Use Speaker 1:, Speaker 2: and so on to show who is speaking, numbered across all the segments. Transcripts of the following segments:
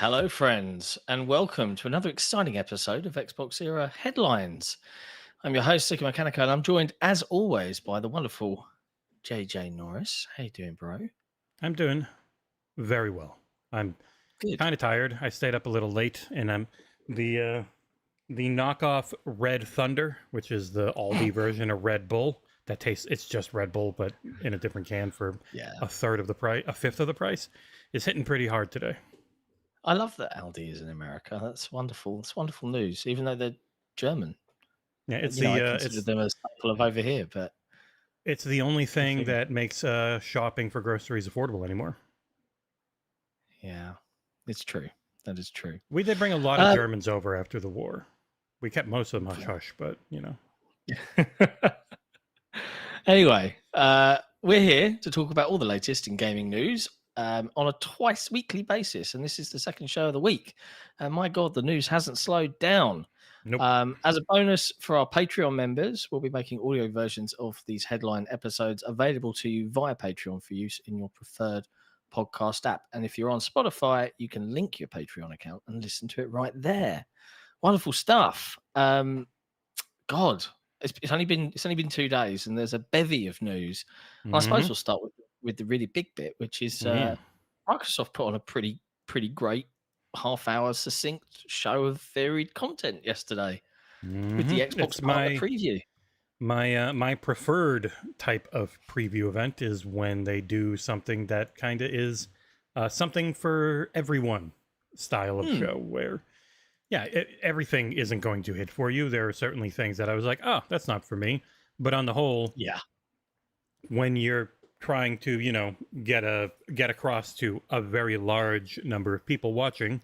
Speaker 1: Hello, friends, and welcome to another exciting episode of XboxEra Headlines. I'm your host, Sika Mechanica, and I'm joined, as always, by the wonderful JJ Norris. How you doing, bro?
Speaker 2: I'm doing very well. I'm
Speaker 1: Good.
Speaker 2: kind of tired. I stayed up a little late, and I'm the the knockoff Red Thunder, which is the Aldi version of Red Bull. That tastes it's just Red Bull, but in a different can for
Speaker 1: Yeah,
Speaker 2: a third of the price, a fifth of the price. Is hitting pretty hard today.
Speaker 1: I love that Aldi is in America. That's wonderful. It's wonderful news, even though they're German.
Speaker 2: Yeah, it's
Speaker 1: I
Speaker 2: the
Speaker 1: consider them a staple of over here, but
Speaker 2: it's the only
Speaker 1: good for
Speaker 2: thing
Speaker 1: you.
Speaker 2: that makes shopping for groceries affordable anymore.
Speaker 1: Yeah, it's true. That is true.
Speaker 2: We did bring a lot of
Speaker 1: Uh,
Speaker 2: Germans over after the war. We kept most of them hush hush, but
Speaker 1: Anyway, we're here to talk about all the latest in gaming news on a twice weekly basis, and this is the second show of the week. And my God, the news hasn't slowed down.
Speaker 2: nope.
Speaker 1: As a bonus for our Patreon members, we'll be making audio versions of these headline episodes available to you via Patreon for use in your preferred podcast app. And if you're on Spotify, you can link your Patreon account and listen to it right there. Wonderful stuff. God, it's only been 2 days, and there's a bevy of news. And I suppose
Speaker 2: Mm-hmm.
Speaker 1: we'll start with the really big bit, which is
Speaker 2: Yeah.
Speaker 1: Microsoft put on a pretty great half-hour succinct show of varied content yesterday with the Xbox
Speaker 2: It's
Speaker 1: Partner preview.
Speaker 2: my preferred type of preview event is when they do something that kind of is something for everyone style of
Speaker 1: Hmm.
Speaker 2: show where everything isn't going to hit for you. There are certainly things that I was like, oh, that's not for me. But on the whole,
Speaker 1: Yeah.
Speaker 2: when you're trying to get across to a very large number of people watching,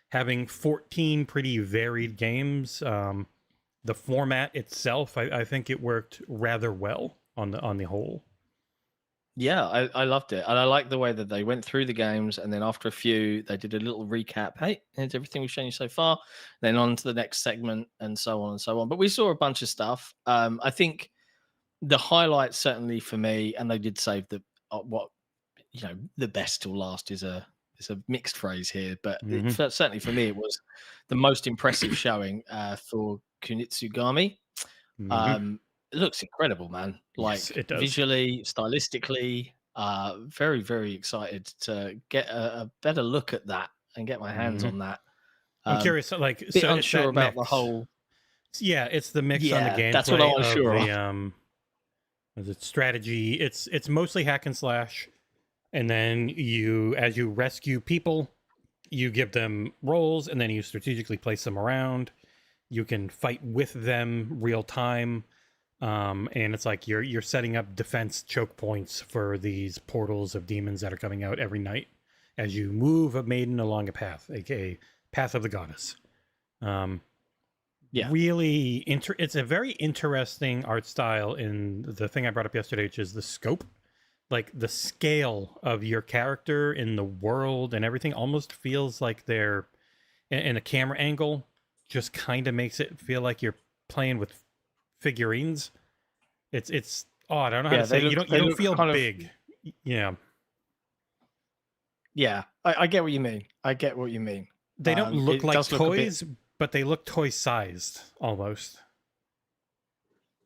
Speaker 2: having 14 pretty varied games, the format itself, I think it worked rather well on the whole.
Speaker 1: Yeah, I loved it. And I like the way that they went through the games, and then after a few, they did a little recap. Hey, here's everything we've shown you so far. Then on to the next segment, and so on and so on. But we saw a bunch of stuff. I think the highlight certainly for me, and they did save what the best till last is a mixed phrase here, but
Speaker 2: Hmm.
Speaker 1: certainly for me it was the most impressive showing for Kunitsugami.
Speaker 2: Hmm.
Speaker 1: Um, it looks incredible, man.
Speaker 2: Yes,
Speaker 1: Like
Speaker 2: it does.
Speaker 1: visually, stylistically, very very excited to get a better look at that and get my hands
Speaker 2: Hmm.
Speaker 1: on that.
Speaker 2: I'm
Speaker 1: Um,
Speaker 2: curious, like,
Speaker 1: bit
Speaker 2: so it's
Speaker 1: unsure
Speaker 2: that
Speaker 1: about the
Speaker 2: mix.
Speaker 1: whure.
Speaker 2: Yeah, it's the mix on the
Speaker 1: Yeah, that's what I'm
Speaker 2: gameplay of
Speaker 1: unsure of.
Speaker 2: the is it strategy. It's mostly hack and slash, and then as you rescue people, you give them roles, and then you strategically place them around. You can fight with them real time, and it's like you're setting up defense choke points for these portals of demons that are coming out every night as you move a maiden along a path, aka path of the goddess. Um,
Speaker 1: Yeah,
Speaker 2: really it's a very interesting art style in the thing I brought up yesterday, which is the scope. Like the scale of your character in the world and everything almost feels like they're in a camera angle, just kind of makes it feel like you're playing with figurines. It's odd. I don't know how
Speaker 1: yeah,
Speaker 2: to say it. You
Speaker 1: they
Speaker 2: don't
Speaker 1: look
Speaker 2: feel
Speaker 1: kind of.
Speaker 2: big. Yeah.
Speaker 1: Yeah, I get what you mean. I get what you mean.
Speaker 2: They don't look
Speaker 1: It
Speaker 2: like
Speaker 1: does look a bit.
Speaker 2: toys, but they look toy sized almost.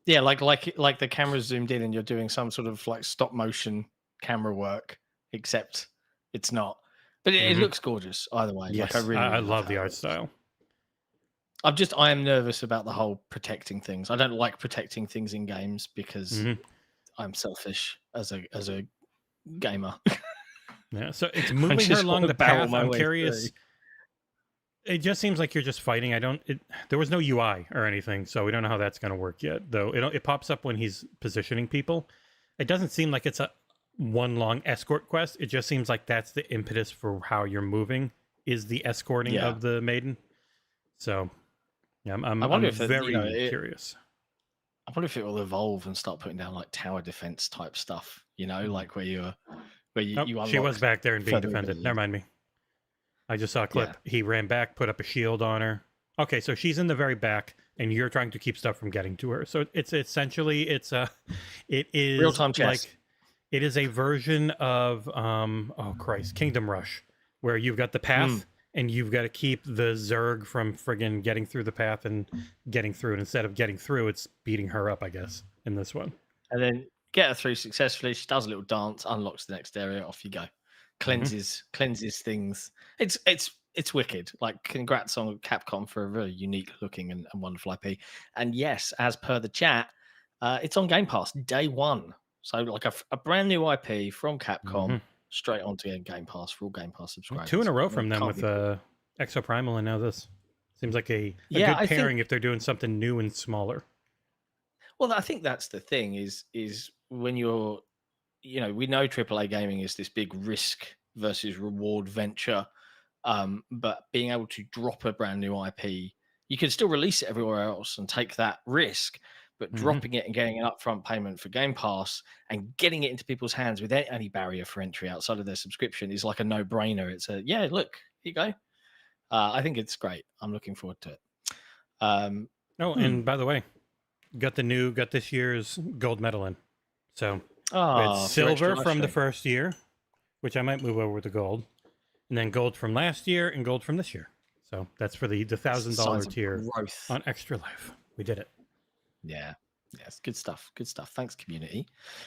Speaker 1: Yeah, like the camera's zoomed in and you're doing some sort of like stop motion camera work, except it's not. But it
Speaker 2: Hmm.
Speaker 1: looks gorgeous either way. Like I
Speaker 2: Yes,
Speaker 1: really,
Speaker 2: I
Speaker 1: really love
Speaker 2: love
Speaker 1: how
Speaker 2: the
Speaker 1: it
Speaker 2: art
Speaker 1: looks.
Speaker 2: style.
Speaker 1: I am nervous about the whole protecting things. I don't like protecting things in games because
Speaker 2: Hmm.
Speaker 1: I'm selfish as a gamer.
Speaker 2: Yeah, so it's
Speaker 1: I
Speaker 2: moving her
Speaker 1: just want
Speaker 2: along
Speaker 1: to
Speaker 2: the
Speaker 1: barrel
Speaker 2: path.
Speaker 1: my
Speaker 2: I'm
Speaker 1: way through.
Speaker 2: curious. It just seems like you're just fighting. There was no UI or anything, so we don't know how that's going to work yet. Though it pops up when he's positioning people. It doesn't seem like it's a one long escort quest. It just seems like that's the impetus for how you're moving is the escorting
Speaker 1: Yeah,
Speaker 2: of the maiden. So yeah,
Speaker 1: I wonder
Speaker 2: I'm
Speaker 1: if it,
Speaker 2: very curious.
Speaker 1: I wonder if it will evolve and start putting down like tower defense type stuff. Like where
Speaker 2: Oh,
Speaker 1: you
Speaker 2: she was
Speaker 1: unlock
Speaker 2: back there and being
Speaker 1: further
Speaker 2: defended.
Speaker 1: abilities.
Speaker 2: Never mind me. I just saw a
Speaker 1: Yeah,
Speaker 2: clip. He ran back, put up a shield on her. Okay, so she's in the very back, and you're trying to keep stuff from getting to her. So it's essentially it
Speaker 1: real
Speaker 2: is
Speaker 1: time chess.
Speaker 2: like it is a version of oh Christ, Kingdom Rush, where you've got the
Speaker 1: Mm.
Speaker 2: path and you've got to keep the Zerg from friggin' getting through the path and getting through it. Instead of getting through, it's beating her up, I guess, in this one.
Speaker 1: And then get her through successfully. She does a little dance, unlocks the next area, off you go. Cleanses things. It's wicked. Like, congrats on Capcom for a really unique looking and wonderful IP. And yes, as per the chat, it's on Game Pass day one. So like a brand new IP from Capcom straight onto Game Pass for all Game Pass subscribers.
Speaker 2: 2 in a row from them with Exoprimal and now this. Seems like a good pairing if they're doing something new and smaller.
Speaker 1: Well, I think that's the thing is when you're, we know AAA gaming is this big risk versus reward venture, but being able to drop a brand new IP, you can still release it everywhere else and take that risk, but dropping it and getting an upfront payment for Game Pass and getting it into people's hands without any barrier for entry outside of their subscription is like a no-brainer. It's look, here you go. I think it's great. I'm looking forward to it.
Speaker 2: And by the way, got this year's gold medal in. So it's silver from the first year, which I might move over to gold, and then gold from last year and gold from this year. So that's for the $1,000 tier on Extra Life. We did it.
Speaker 1: Yeah. Yes. Good stuff. Good stuff. Thanks, community.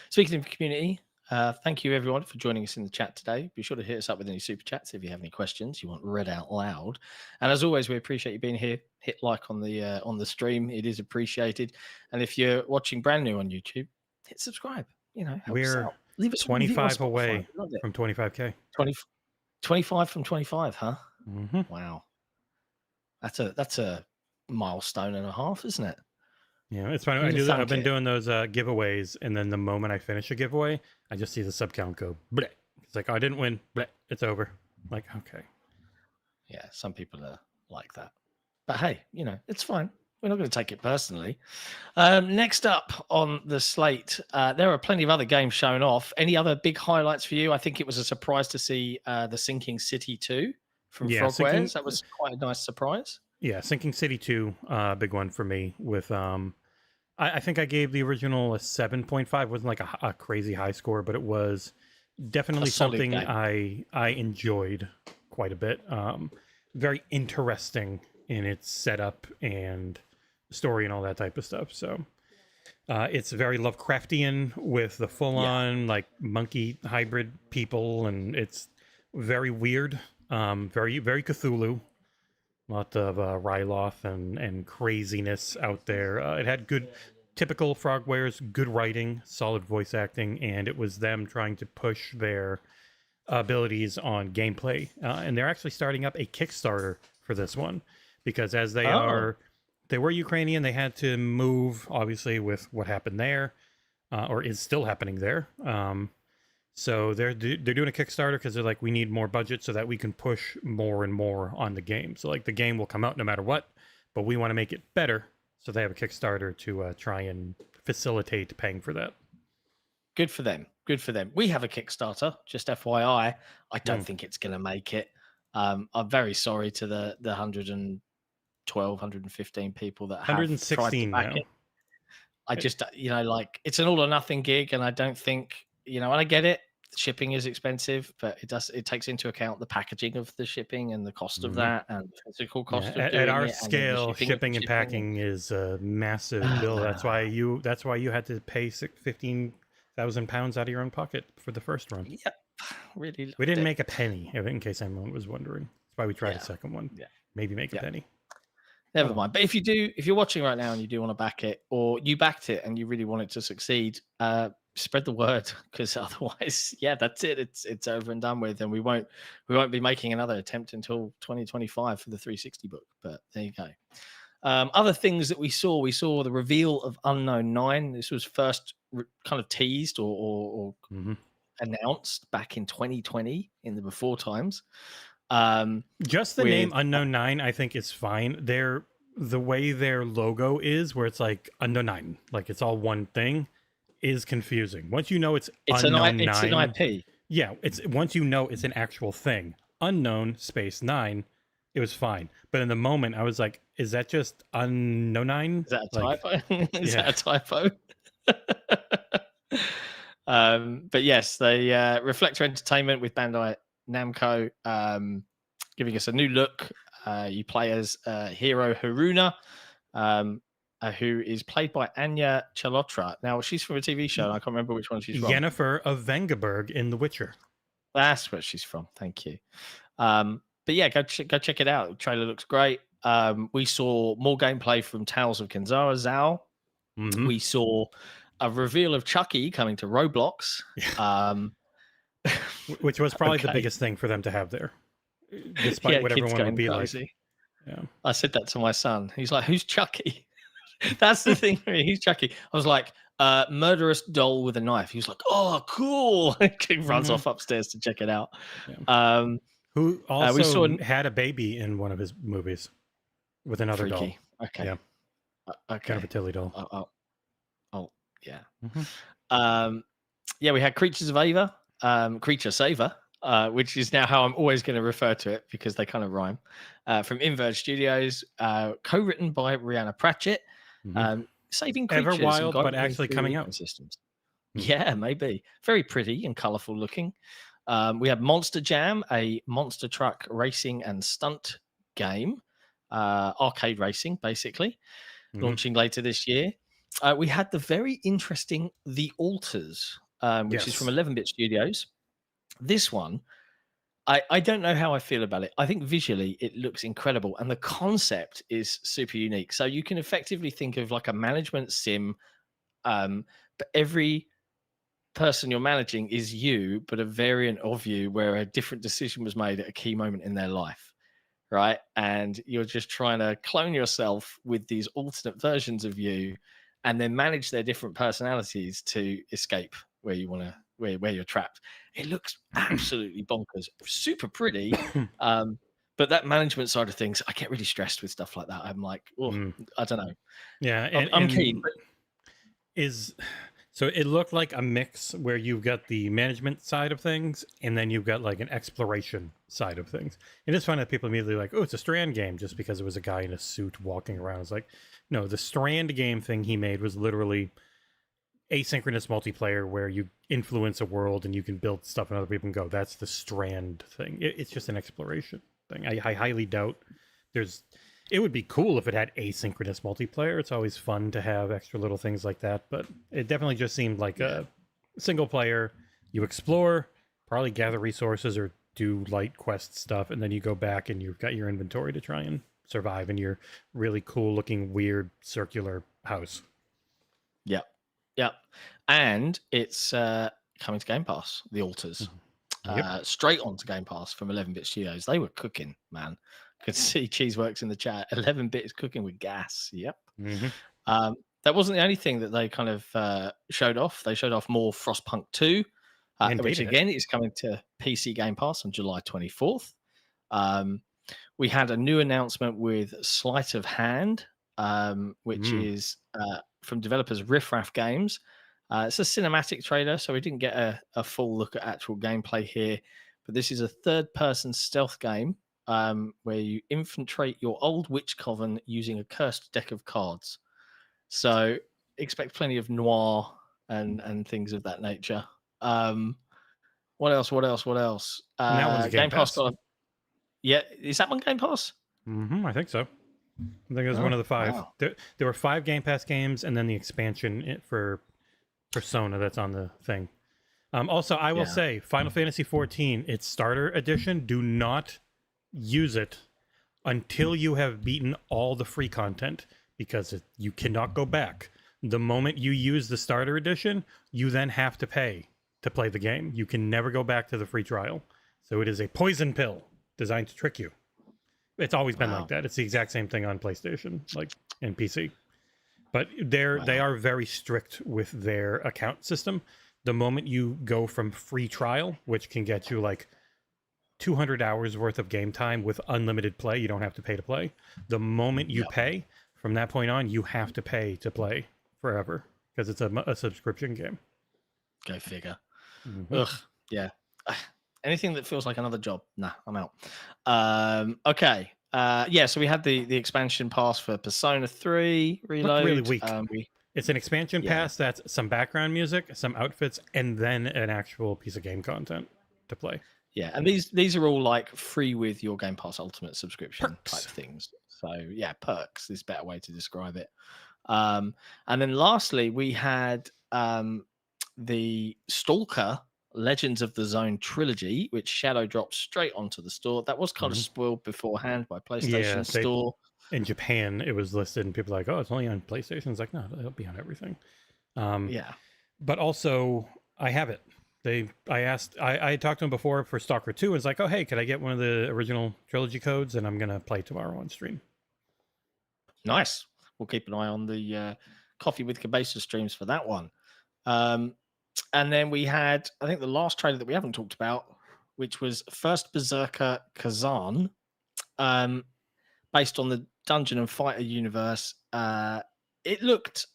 Speaker 1: Speaking of community, thank you everyone for joining us in the chat today. Be sure to hit us up with any super chats if you have any questions you want read out loud. And as always, we appreciate you being here. Hit like on the stream; it is appreciated. And if you're watching brand new on YouTube, hit subscribe.
Speaker 2: We're leave us 25 away from 25K.
Speaker 1: 25 from 25, huh? Wow, that's a milestone and a half, isn't it?
Speaker 2: Yeah, it's funny. I've been doing those giveaways, and then the moment I finish a giveaway, I just see the sub count go. Bleh. It's like, oh, I didn't win. Bleh. It's over. I'm like, okay.
Speaker 1: Yeah, some people are like that. But hey, it's fine. We're not going to take it personally. Next up on the slate, there are plenty of other games shown off. Any other big highlights for you? I think it was a surprise to see the Sinking City 2 from Frogwares. That was quite a nice surprise.
Speaker 2: Yeah, Sinking City 2, big one for me. With I think I gave the original a 7.5. It wasn't like a crazy high score, but it was definitely something I enjoyed quite a bit. Very interesting in its setup and story and all that type of stuff. So it's very Lovecraftian with the full-on like monkey hybrid people, and it's very weird, very very Cthulhu. A lot of Ryloth and craziness out there. It had good, typical Frogwares, good writing, solid voice acting, and it was them trying to push their abilities on gameplay. And they're actually starting up a Kickstarter for this one, because as they were Ukrainian, they had to move, obviously, with what happened there, or is still happening there. So they're doing a Kickstarter because they're like, we need more budget so that we can push more and more on the game. So like the game will come out no matter what, but we want to make it better. So they have a Kickstarter to try and facilitate paying for that. Good for them.
Speaker 1: Good for them. We have a Kickstarter, just FYI. I don't think it's going to make it. I'm very sorry to the 112, 115 people that have 116 tried to back it. I just, it's an all or nothing gig, and I don't think, and I get it. Shipping is expensive, but it takes into account the packaging of the shipping and the cost of that and the physical cost of doing it.
Speaker 2: At our scale, shipping and packing is a massive bill. That's why you had to pay £15,000 out of your own pocket for the first run.
Speaker 1: Yep, really.
Speaker 2: We didn't make a penny, in case anyone was wondering. That's why we tried a second one. Yeah, maybe make a penny.
Speaker 1: Never mind. But if you're watching right now and you do want to back it, or you backed it and you really want it to succeed, spread the word, because otherwise, that's it. It's over and done with, and we won't be making another attempt until 2025 for the 360 book. But there you go. Other things that we saw the reveal of Unknown 9. This was first kind of teased or announced back in 2020 in the before times.
Speaker 2: Just the name Unknown 9, I think, is fine. The way their logo is, where it's like Unknown 9, like it's all one thing, is confusing. Once you know it's Unknown 9,
Speaker 1: it's an IP.
Speaker 2: Yeah, once you know it's an actual thing. Unknown space 9, it was fine. But in the moment, I was like, is that just Unknown 9?
Speaker 1: Is that a typo? Is that a typo? But yes, they Reflector Entertainment with Bandai Namco. giving us a new look. You play as hero Haruna, who is played by Anya Chalotra. Now, she's from a TV show, and I can't remember which one she's from.
Speaker 2: Yennefer of Vengerberg in The Witcher.
Speaker 1: That's where she's from. Thank you. But yeah, go check it out. The trailer looks great. We saw more gameplay from Tales of Kenzara Zao.
Speaker 2: Mhm.
Speaker 1: We saw a reveal of Chucky coming to Roblox.
Speaker 2: Which was probably the
Speaker 1: Okay.
Speaker 2: biggest thing for them to have there, despite what
Speaker 1: kids
Speaker 2: everyone would be
Speaker 1: crazy.
Speaker 2: like. Yeah.
Speaker 1: I said that to my son. He's like, "Who's Chucky?" That's the thing for me. Who's Chucky? I was like, murderous doll with a knife. He was like, "Oh, cool!" He runs off upstairs to check it out.
Speaker 2: Yeah. Who also
Speaker 1: we saw
Speaker 2: had a baby in one of his movies with another doll.
Speaker 1: Freaky. Okay.
Speaker 2: Yeah.
Speaker 1: Okay.
Speaker 2: Kind of a Tilly doll.
Speaker 1: Oh, yeah.
Speaker 2: Mhm.
Speaker 1: Yeah, we had Creatures of Ava, Creature Saver, which is now how I'm always going to refer to it because they kind of rhyme. From Inverge Studios, co-written by Rihanna Pratchett, saving creatures
Speaker 2: Everwild,
Speaker 1: and
Speaker 2: but
Speaker 1: guiding
Speaker 2: actually
Speaker 1: through
Speaker 2: coming out.
Speaker 1: ecosystems. Yeah, maybe. Very pretty and colourful looking. We have Monster Jam, a monster truck racing and stunt game, arcade racing, basically, launching later this year. We had the very interesting The Alters, which is from 11-Bit Studios. This one, I don't know how I feel about it. I think visually it looks incredible, and the concept is super unique. So you can effectively think of like a management sim, but every person you're managing is you, but a variant of you where a different decision was made at a key moment in their life, right? And you're just trying to clone yourself with these alternate versions of you and then manage their different personalities to escape where you want to, where you're trapped. It looks absolutely bonkers, super pretty. But that management side of things, I get really stressed with stuff like that. I'm like, oh, I don't know.
Speaker 2: Yeah,
Speaker 1: I'm keen. But
Speaker 2: so it looked like a mix where you've got the management side of things and then you've got like an exploration side of things. It is fun that people immediately like, oh, it's a Strand game just because it was a guy in a suit walking around. It's like, no, the Strand game thing he made was literally asynchronous multiplayer where you influence a world and you can build stuff and other people can go. That's the Strand thing. It's just an exploration thing. I highly doubt it would be cool if it had asynchronous multiplayer. It's always fun to have extra little things like that, but it definitely just seemed like a single player. You explore, probably gather resources or do light quest stuff, and then you go back and you've got your inventory to try and survive in your really cool looking weird circular house.
Speaker 1: Yep. And it's coming to Game Pass, The Alters. Straight onto Game Pass from 11-Bit Studios. They were cooking, man. Could see Cheeseworks in the chat. 11-Bit is cooking with gas. Yep. That wasn't the only thing that they kind of showed off. They showed off more Frostpunk 2, which again is coming to PC Game Pass on July 24th. We had a new announcement with Sleight of Hand, which is from developers Riffraff Games. It's a cinematic trailer, so we didn't get a full look at actual gameplay here. But this is a third-person stealth game where you infiltrate your old witch coven using a cursed deck of cards. So expect plenty of noir and things of that nature. What else?
Speaker 2: And that one's Game Pass.
Speaker 1: Yeah, is that one Game Pass?
Speaker 2: I think so. I think it was one of the 5. Wow. There were 5 Game Pass games and then the expansion for Persona that's on the thing. Also, I will say, Final Fantasy XIV, its starter edition, do not use it until you have beaten all the free content because you cannot go back. The moment you use the starter edition, you then have to pay to play the game. You can never go back to the free trial. So it is a poison pill designed to trick you. It's always been like that. It's the exact same thing on PlayStation, like and PC. But they are very strict with their account system. The moment you go from free trial, which can get you like 200 hours worth of game time with unlimited play, you don't have to pay to play. The moment you pay, from that point on, you have to pay to play forever because it's a subscription game.
Speaker 1: Go figure. Ugh, yeah. Anything that feels like another job, nah, I'm out. Okay. So we had the expansion pass for Persona 3 Reload.
Speaker 2: Looked really weak. It's an expansion pass that's some background music, some outfits, and then an actual piece of game content to play.
Speaker 1: Yeah, and these are all like free with your Game Pass Ultimate subscription
Speaker 2: Perks.
Speaker 1: type things. So yeah, perks is a better way to describe it. And then lastly, we had the Stalker Legends of the Zone trilogy, which Shadow dropped straight onto the store. That was kind of spoiled beforehand by
Speaker 2: Yeah,
Speaker 1: PlayStation Store.
Speaker 2: in Japan it was listed, and people were like, "Oh, it's only on PlayStation." It's like, no, it'll be on everything.
Speaker 1: Yeah,
Speaker 2: But also, I have it. I talked to him before for Stalker 2. And it's like, oh, hey, could I get one of the original trilogy codes? And I'm gonna play tomorrow on stream.
Speaker 1: nice. We'll keep an eye on the Coffee with Cabeza streams for that one. And then we had, I think, the last trailer that we haven't talked about, which was First Berserker Kazan, based on the Dungeon and Fighter universe. It looked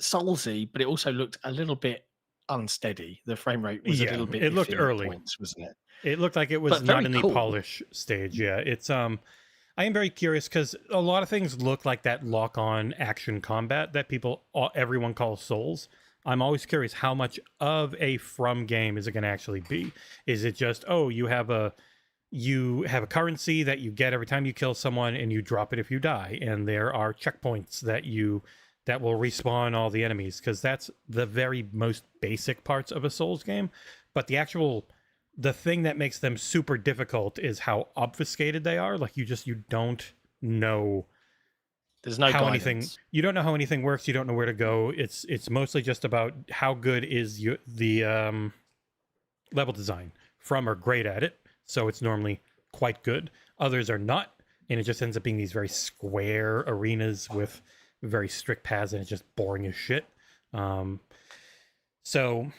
Speaker 1: Soulsy, but it also looked a little bit unsteady. The frame rate was a little bit.
Speaker 2: It looked
Speaker 1: iffy at
Speaker 2: early.
Speaker 1: points, wasn't it?
Speaker 2: It looked like it was
Speaker 1: But very
Speaker 2: not in the
Speaker 1: cool.
Speaker 2: polish stage. Yeah, it's I am very curious because a lot of things look like that lock-on action combat that everyone calls Souls. I'm always curious how much of a From game is it going to actually be? Is it just, oh, you have a currency that you get every time you kill someone and you drop it if you die, and there are checkpoints that will respawn all the enemies, because that's the very most basic parts of a Souls game. But the thing that makes them super difficult is how obfuscated they are. Like you don't know
Speaker 1: There's no
Speaker 2: how
Speaker 1: guidance.
Speaker 2: you don't know how anything works. You don't know where to go. It's mostly just about how good is the level design. From are great at it, so it's normally quite good. Others are not, and it just ends up being these very square arenas with very strict paths, and it's just boring as shit. So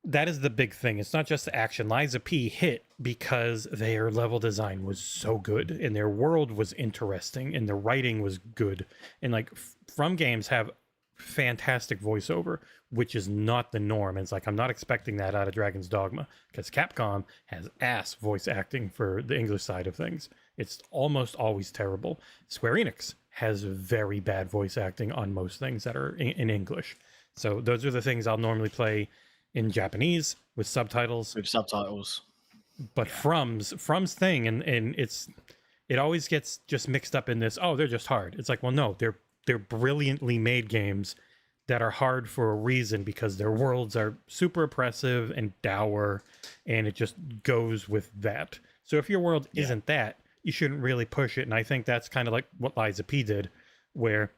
Speaker 2: that is the big thing. It's not just the action. Liza P hit because their level design was so good, and their world was interesting, and the writing was good. And like From games have fantastic voiceover, which is not the norm. And it's like, I'm not expecting that out of Dragon's Dogma, because Capcom has ass voice acting for the English side of things. It's almost always terrible. Square Enix has very bad voice acting on most things that are in English. So those are the things I'll normally play in Japanese with subtitles. But From's thing, and it always gets just mixed up in this, oh, they're just hard. It's like, well, no, they're brilliantly made games that are hard for a reason, because their worlds are super oppressive and dour, and it just goes with that. So if your world isn't that, you shouldn't really push it. And I think that's kind of like what Liza P did, where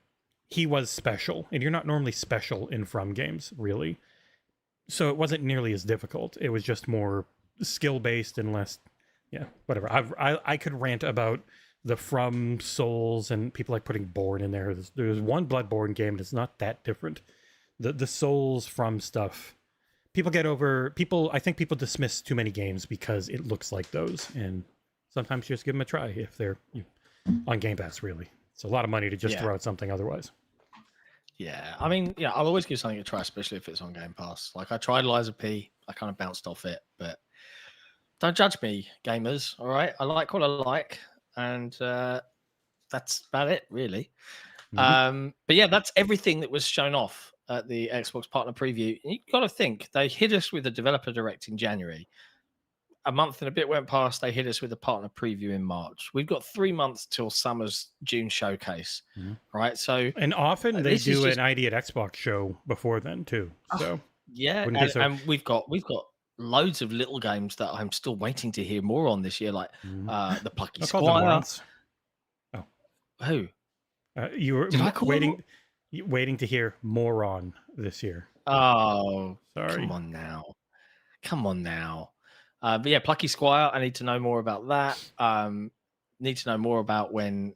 Speaker 2: he was special, and you're not normally special in From games, really. So it wasn't nearly as difficult. It was just more skill-based and less, whatever. I could rant about the From Souls, and people like putting Born in there. There's one Bloodborne game that's not that different. The Souls From stuff, I think people dismiss too many games because it looks like those, and sometimes you just give them a try if they're on Game Pass, really. It's a lot of money to just throw out something otherwise.
Speaker 1: Yeah, I mean, I'll always give something a try, especially if it's on Game Pass. Like I tried Liza P, I kind of bounced off it, but don't judge me, gamers. All right, I like what I like, and that's about it, really. But yeah, that's everything that was shown off at the Xbox Partner Preview. You got to think they hit us with a developer direct in January. A month and a bit went past. They hit us with a partner preview in March. We've got 3 months till summer's June showcase, right? So,
Speaker 2: and often they do an ID at Xbox show before then too. So
Speaker 1: and we've got loads of little games that I'm still waiting to hear more on this year, like the Plucky Squire.
Speaker 2: Oh,
Speaker 1: who?
Speaker 2: You were waiting to hear more on this year.
Speaker 1: Oh,
Speaker 2: sorry.
Speaker 1: Come on now. But yeah, Plucky Squire, I need to know more about that. Need to know more about when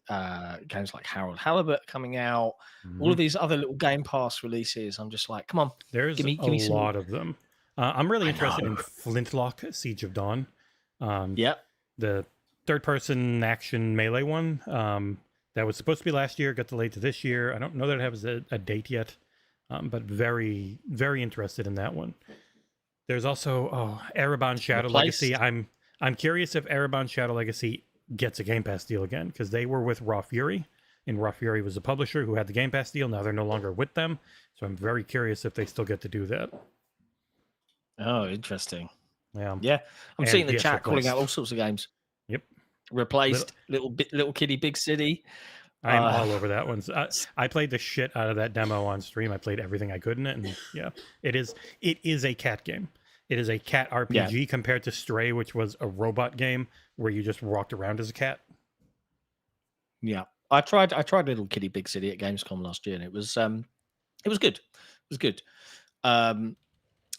Speaker 1: games like Harold Halibut are coming out. All of these other little Game Pass releases. I'm just like, come on.
Speaker 2: There's give me a lot of them. I'm really interested in Flintlock Siege of Dawn. The third-person action melee one. That was supposed to be last year, got delayed to this year. I don't know that it has a date yet, but very, very interested in that one. There's also Erebon Shadow Legacy. I'm curious if Erebon Shadow Legacy gets a Game Pass deal again, because they were with Raw Fury, and Raw Fury was a publisher who had the Game Pass deal. Now they're no longer with them, so I'm very curious if they still get to do that.
Speaker 1: Oh, interesting.
Speaker 2: Yeah.
Speaker 1: Yeah, I'm
Speaker 2: And
Speaker 1: seeing the
Speaker 2: PS
Speaker 1: chat calling out
Speaker 2: replaced.
Speaker 1: all sorts of games.
Speaker 2: Yep.
Speaker 1: Replaced, little kitty, big city.
Speaker 2: I am all over that one. I played the shit out of that demo on stream. I played everything I could in it, and yeah, it is a cat game. It is a cat RPG compared to Stray, which was a robot game where you just walked around as a cat.
Speaker 1: Yeah, I tried Little Kitty Big City at Gamescom last year, and it was good. It was good.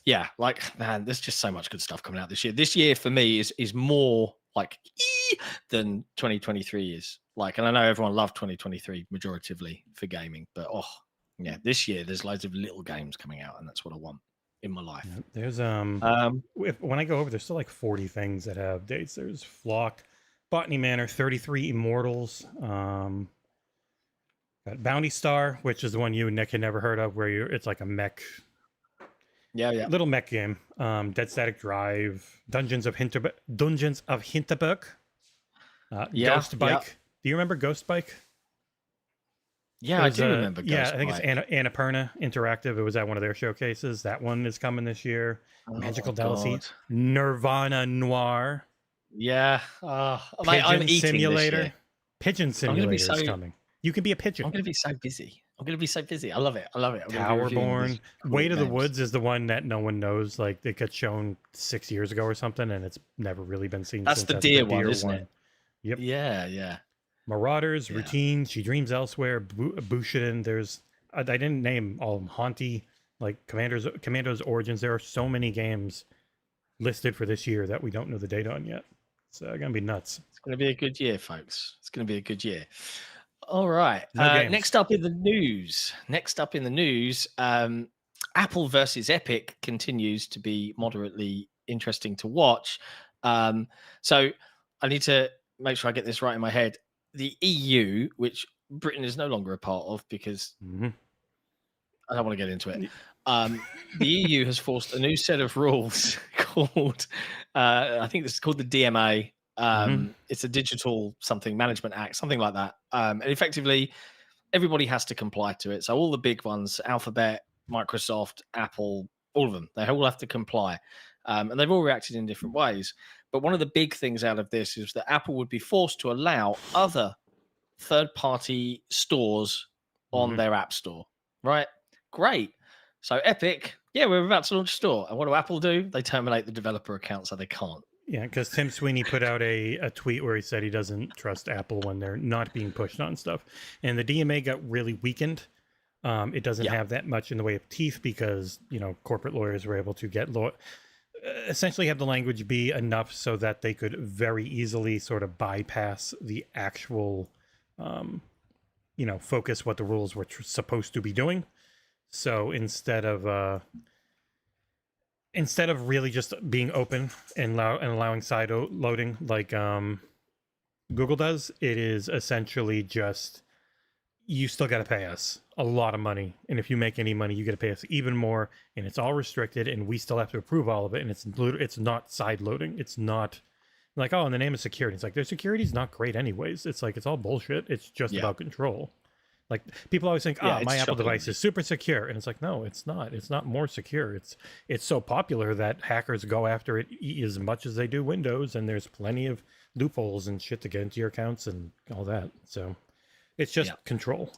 Speaker 1: Yeah, like, man, there's just so much good stuff coming out this year. This year for me is more like than 2023 is. Like, and I know everyone loved 2023 majoritively for gaming, but yeah, this year there's loads of little games coming out, and that's what I want in my life.
Speaker 2: Yeah, there's when I go over, there's still like 40 things that have dates. There's Flock, Botany Manor, 33 Immortals, got Bounty Star, which is the one you and Nick had never heard of, where it's like a mech.
Speaker 1: Yeah.
Speaker 2: Little mech game. Dead Static Drive, Dungeons of Hinterberg. Ghost Bike. Do you remember Ghost Bike?
Speaker 1: Yeah, I do remember Ghost
Speaker 2: Yeah, I think
Speaker 1: Bike.
Speaker 2: it's Annapurna Interactive. It was at one of their showcases. That one is coming this year. Magical Delicacy. Nirvana Noir.
Speaker 1: Yeah.
Speaker 2: Pigeon Simulator. Pigeon Simulator is coming. You can be a pigeon.
Speaker 1: I'm going to be so busy. I love it.
Speaker 2: Towerborn. Way to the Woods is the one that no one knows. Like, it got shown 6 years ago or something, and it's never really been seen
Speaker 1: since. That's the deer one, isn't it?
Speaker 2: Yep.
Speaker 1: Yeah.
Speaker 2: Marauders, Routine, She Dreams Elsewhere, Bushiden. There's I didn't name all of them. Haunty, like Commando's Origins. There are so many games listed for this year that we don't know the date on yet. It's gonna be nuts.
Speaker 1: It's gonna be a good year, folks. It's gonna be a good year. All right. Next up in the news, Apple versus Epic continues to be moderately interesting to watch. So I need to make sure I get this right in my head. The EU, which Britain is no longer a part of because I don't want to get into it. The EU has forced a new set of rules called, I think this is called the DMA. It's a digital something management act, something like that. And effectively, everybody has to comply to it. So all the big ones, Alphabet, Microsoft, Apple, all of them, they all have to comply. And they've all reacted in different ways. But one of the big things out of this is that Apple would be forced to allow other third-party stores on their app store, right? Great. So Epic, we're about to launch a store. And what do Apple do? They terminate the developer account so they can't.
Speaker 2: Yeah, because Tim Sweeney put out a tweet where he said he doesn't trust Apple when they're not being pushed on stuff. And the DMA got really weakened. It doesn't have that much in the way of teeth because, corporate lawyers were able to get essentially have the language be enough so that they could very easily sort of bypass the actual, focus what the rules were supposed to be doing. So instead of really just being open and allowing side loading like Google does, it is essentially just you still got to pay us a lot of money, and if you make any money, you got to pay us even more, and it's all restricted, and we still have to approve all of it, and it's not side loading. It's not like, in the name of security. It's like their security is not great anyways. It's like it's all bullshit. It's just about control. Like people always think, my Apple device is super secure, and it's like, no, it's not. It's not more secure. It's so popular that hackers go after it as much as they do Windows, and there's plenty of loopholes and shit to get into your accounts and all that. So it's just control.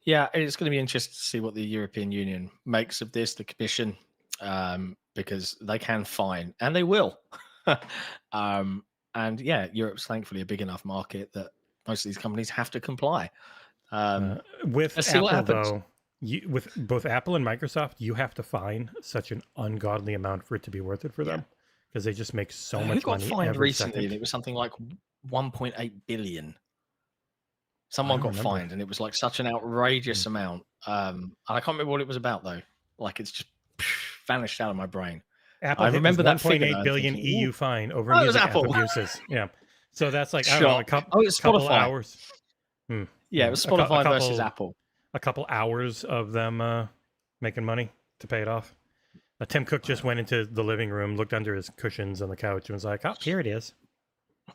Speaker 1: Yeah, it's going to be interesting to see what the European Union makes of this, the Commission, because they can fine, and they will. And Europe's thankfully a big enough market that most of these companies have to comply.
Speaker 2: With Apple, though, with both Apple and Microsoft, you have to fine such an ungodly amount for it to be worth it for them because they just make so much money. Who got
Speaker 1: fined recently? And it was something like 1.8 billion. Someone got fined, and it was like such an outrageous amount. I can't remember what it was about though. Like it's just vanished out of my brain.
Speaker 2: Apple, I remember that 1.8 billion EU fine over music app abuses. Yeah, so that's like I don't know, a couple hours.
Speaker 1: Yeah, it was Spotify versus Apple.
Speaker 2: A couple hours of them making money to pay it off. Tim Cook just went into the living room, looked under his cushions on the couch, and was like, "Oh, here it is.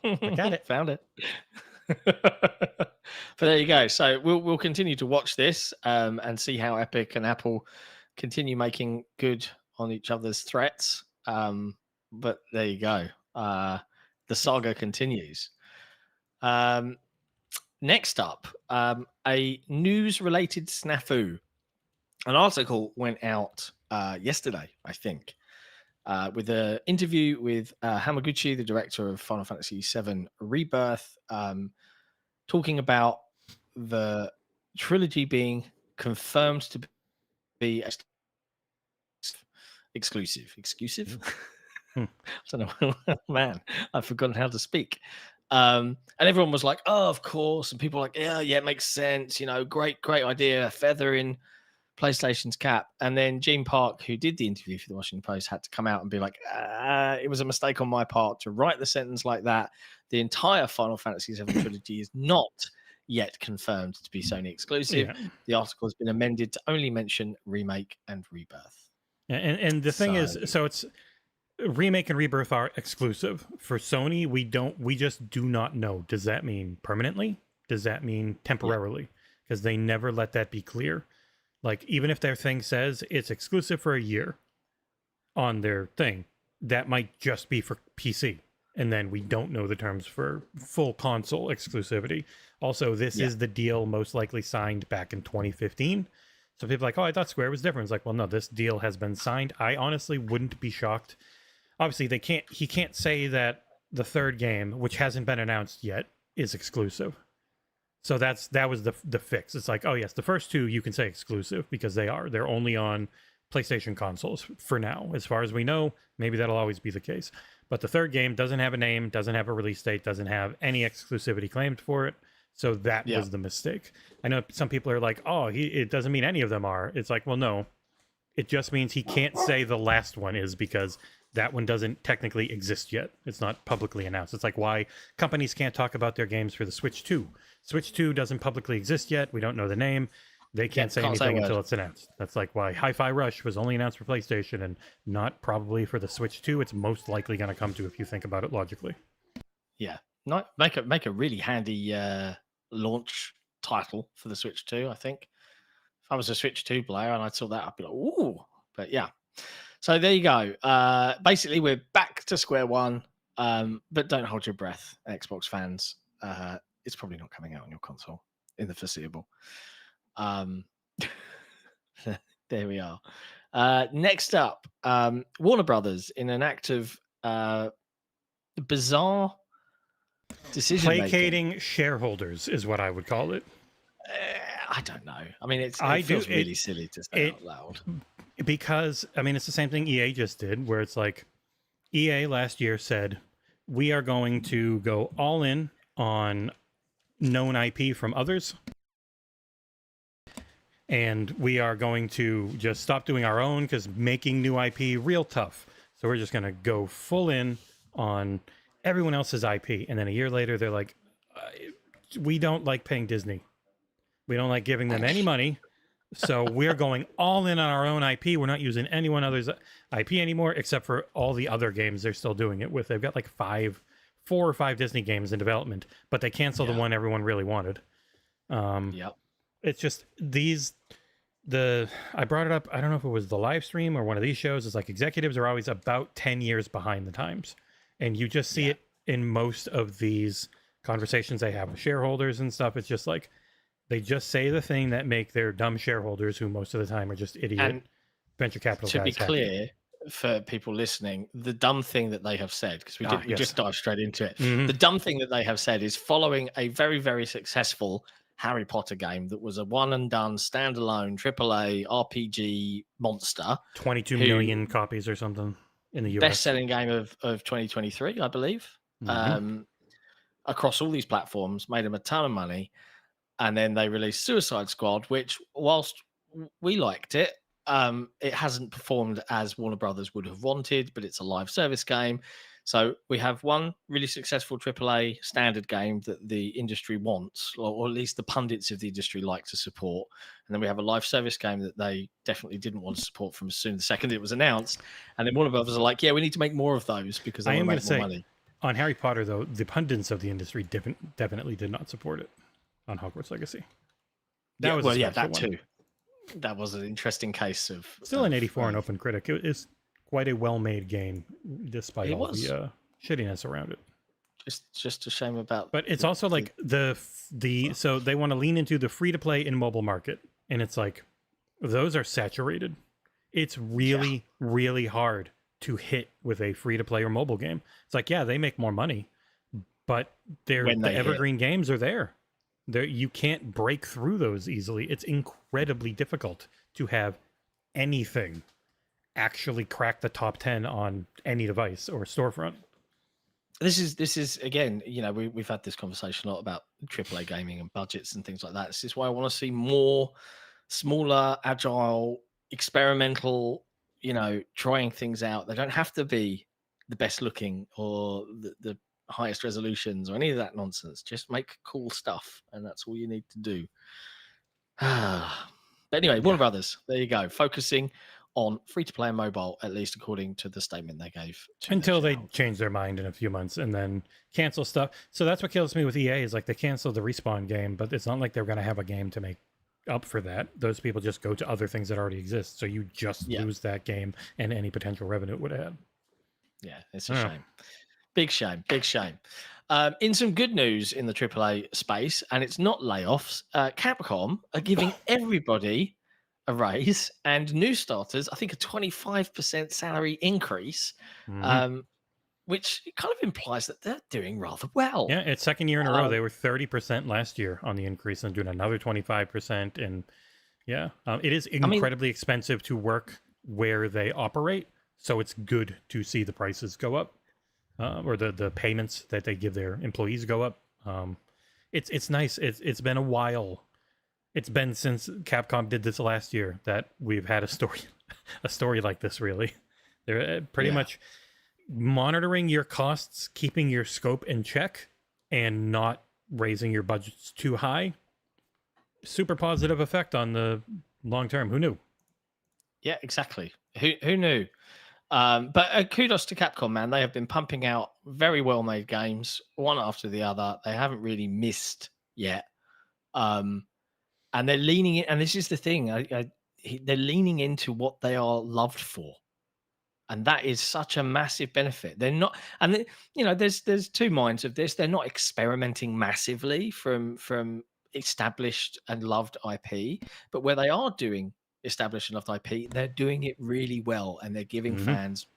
Speaker 2: I got it,
Speaker 1: found it." But there you go. So we'll continue to watch this and see how Epic and Apple continue making good on each other's threats. but there you go. The saga continues. Next up, a news-related snafu. An article went out yesterday, I think, with an interview with Hamaguchi, the director of Final Fantasy VII Rebirth, talking about the trilogy being confirmed to be exclusive.
Speaker 2: Hmm.
Speaker 1: I don't know. Man, I've forgotten how to speak. And everyone was like, "Oh, of course," and people were like, "Yeah, it makes sense. You know, great idea. Feather in PlayStation's cap." And then Gene Park, who did the interview for the Washington Post, had to come out and be like, "It was a mistake on my part to write the sentence like that. The entire Final Fantasy VII trilogy is not yet confirmed to be Sony exclusive.
Speaker 2: Yeah.
Speaker 1: The article has been amended to only mention Remake and Rebirth."
Speaker 2: And the thing is, so it's Remake and Rebirth are exclusive. For Sony, we just do not know. Does that mean permanently? Does that mean temporarily? Because they never let that be clear. Like, even if their thing says it's exclusive for a year on their thing, that might just be for PC. And then we don't know the terms for full console exclusivity. Also, this is the deal most likely signed back in 2015. So people are like, "Oh, I thought Square was different." It's like, well, no, this deal has been signed. I honestly wouldn't be shocked. Obviously, he can't say that the third game, which hasn't been announced yet, is exclusive. So that was the fix. It's like, oh yes, the first two you can say exclusive because they're only on PlayStation consoles for now. As far as we know, maybe that'll always be the case. But the third game doesn't have a name, doesn't have a release date, doesn't have any exclusivity claimed for it. So that was the mistake. I know some people are like, "Oh, it doesn't mean any of them are." It's like, well, no. It just means he can't say the last one is because that one doesn't technically exist yet. It's not publicly announced. It's like why companies can't talk about their games for the Switch 2. Switch 2 doesn't publicly exist yet. We don't know the name. They can't say anything until it's announced. That's like why Hi-Fi Rush was only announced for PlayStation and not probably for the Switch 2. It's most likely going to come to if you think about it logically.
Speaker 1: Yeah. Make a really handy launch title for the Switch 2, I think. If I was a Switch 2 player and I saw that, I'd be like, "Ooh." But yeah. So there you go. Basically, we're back to square one. But don't hold your breath, Xbox fans. It's probably not coming out on your console in the foreseeable. There we are. Next up, Warner Brothers, in an act of bizarre decision making.
Speaker 2: Placating shareholders is what I would call it.
Speaker 1: I don't know. I mean, it feels really silly to say out loud.
Speaker 2: Because, I mean, it's the same thing EA just did, where it's like EA last year said, we are going to go all in on known IP from others. And we are going to just stop doing our own because making new IP real tough. So we're just going to go full in on everyone else's IP. And then a year later, they're like, we don't like paying Disney. We don't like giving them any money. So we're going all in on our own IP. We're not using anyone else's IP anymore, except for all the other games they're still doing it with. They've got like 4 or 5 Disney games in development, but they canceled the one everyone really wanted. It's just I brought it up. I don't know if it was the live stream or one of these shows. It's like executives are always about 10 years behind the times. And you just see it in most of these conversations they have with shareholders and stuff. It's just like, they just say the thing that make their dumb shareholders, who most of the time are just idiot venture capital
Speaker 1: guys. To be clear,
Speaker 2: happy.
Speaker 1: For people listening, the dumb thing that they have said, because we just dive straight into it.
Speaker 2: Mm-hmm.
Speaker 1: The dumb thing that they have said is following a very, very successful Harry Potter game that was a one and done standalone AAA RPG monster.
Speaker 2: 22 million copies or something in the US.
Speaker 1: Best-selling game of 2023, I believe. Mm-hmm. Across all these platforms, made them a ton of money. And then they released Suicide Squad, which, whilst we liked it, it hasn't performed as Warner Brothers would have wanted, but it's a live service game. So we have one really successful AAA standard game that the industry wants, or at least the pundits of the industry like to support. And then we have a live service game that they definitely didn't want to support from as soon as the second it was announced. And then Warner Brothers are like, yeah, we need to make more of those because they want to make more money.
Speaker 2: On Harry Potter, though, the pundits of the industry definitely did not support it. On Hogwarts Legacy. That
Speaker 1: too. That was an interesting case of
Speaker 2: still an 84 on OpenCritic. It is quite a well-made game, despite
Speaker 1: It
Speaker 2: all
Speaker 1: was
Speaker 2: the shittiness around it.
Speaker 1: just a shame about.
Speaker 2: But it's also like so they want to lean into the free-to-play in mobile market, and it's like those are saturated. It's really, really hard to hit with a free-to-play or mobile game. It's like, yeah, they make more money, but
Speaker 1: When
Speaker 2: the
Speaker 1: they
Speaker 2: evergreen games are there. You can't break through those easily. It's incredibly difficult to have anything actually crack the top 10 on any device or storefront.
Speaker 1: This is again, we've had this conversation a lot about AAA gaming and budgets and things like that. This is why I want to see more smaller, agile, experimental, trying things out. They don't have to be the best looking or the highest resolutions or any of that nonsense. Just make cool stuff, and that's all you need to do. But anyway, Warner Brothers, there you go, focusing on free-to-play and mobile, at least according to the statement they gave.
Speaker 2: Until they change their mind in a few months and then cancel stuff. So that's what kills me with EA is like they canceled the Respawn game, but it's not like they're going to have a game to make up for that. Those people just go to other things that already exist. So you just lose that game and any potential revenue it would have had.
Speaker 1: Yeah, it's a shame. Big shame. In some good news in the AAA space, and it's not layoffs, Capcom are giving everybody a raise and new starters, I think, a 25% salary increase, which kind of implies that they're doing rather well.
Speaker 2: Yeah, it's second year in a row. They were 30% last year on the increase and doing another 25%. And it is incredibly expensive to work where they operate. So it's good to see the prices go up. Or the payments that they give their employees go up. It's nice. It's been a while. It's been since Capcom did this last year that we've had a story like this. Really, they're pretty much monitoring your costs, keeping your scope in check, and not raising your budgets too high. Super positive effect on the long term. Who knew?
Speaker 1: Yeah, exactly. Who knew? But kudos to Capcom, man. They have been pumping out very well-made games, one after the other. They haven't really missed yet. And they're leaning in, and this is the thing, they're leaning into what they are loved for. And that is such a massive benefit. They're not, and there's two minds of this. They're not experimenting massively from established and loved IP, but where they are doing established enough IP, they're doing it really well, and they're giving fans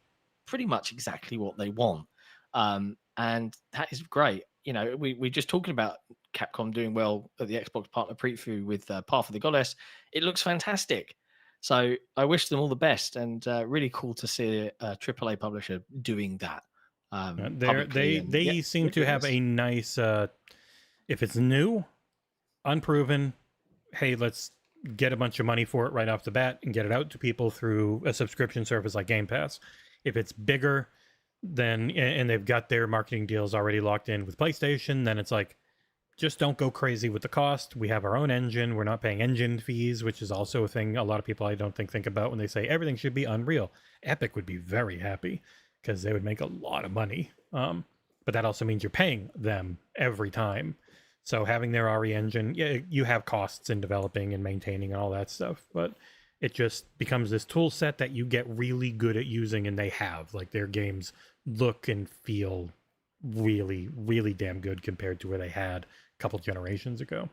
Speaker 1: pretty much exactly what they want, and that is great. We just talking about Capcom doing well at the Xbox partner preview with Path of the Goddess. It looks fantastic, so I wish them all the best, and really cool to see a AAA publisher doing that.
Speaker 2: They seem to have a nice if it's new, unproven, hey, let's get a bunch of money for it right off the bat and get it out to people through a subscription service like Game Pass. If it's bigger, then and they've got their marketing deals already locked in with PlayStation, then it's like, just don't go crazy with the cost. We have our own engine. We're not paying engine fees, which is also a thing a lot of people I don't think about when they say everything should be Unreal. Epic would be very happy because they would make a lot of money. But that also means you're paying them every time. So having their RE engine, you have costs in developing and maintaining and all that stuff, but it just becomes this tool set that you get really good at using, and they have. Like, their games look and feel really, really damn good compared to where they had a couple generations ago.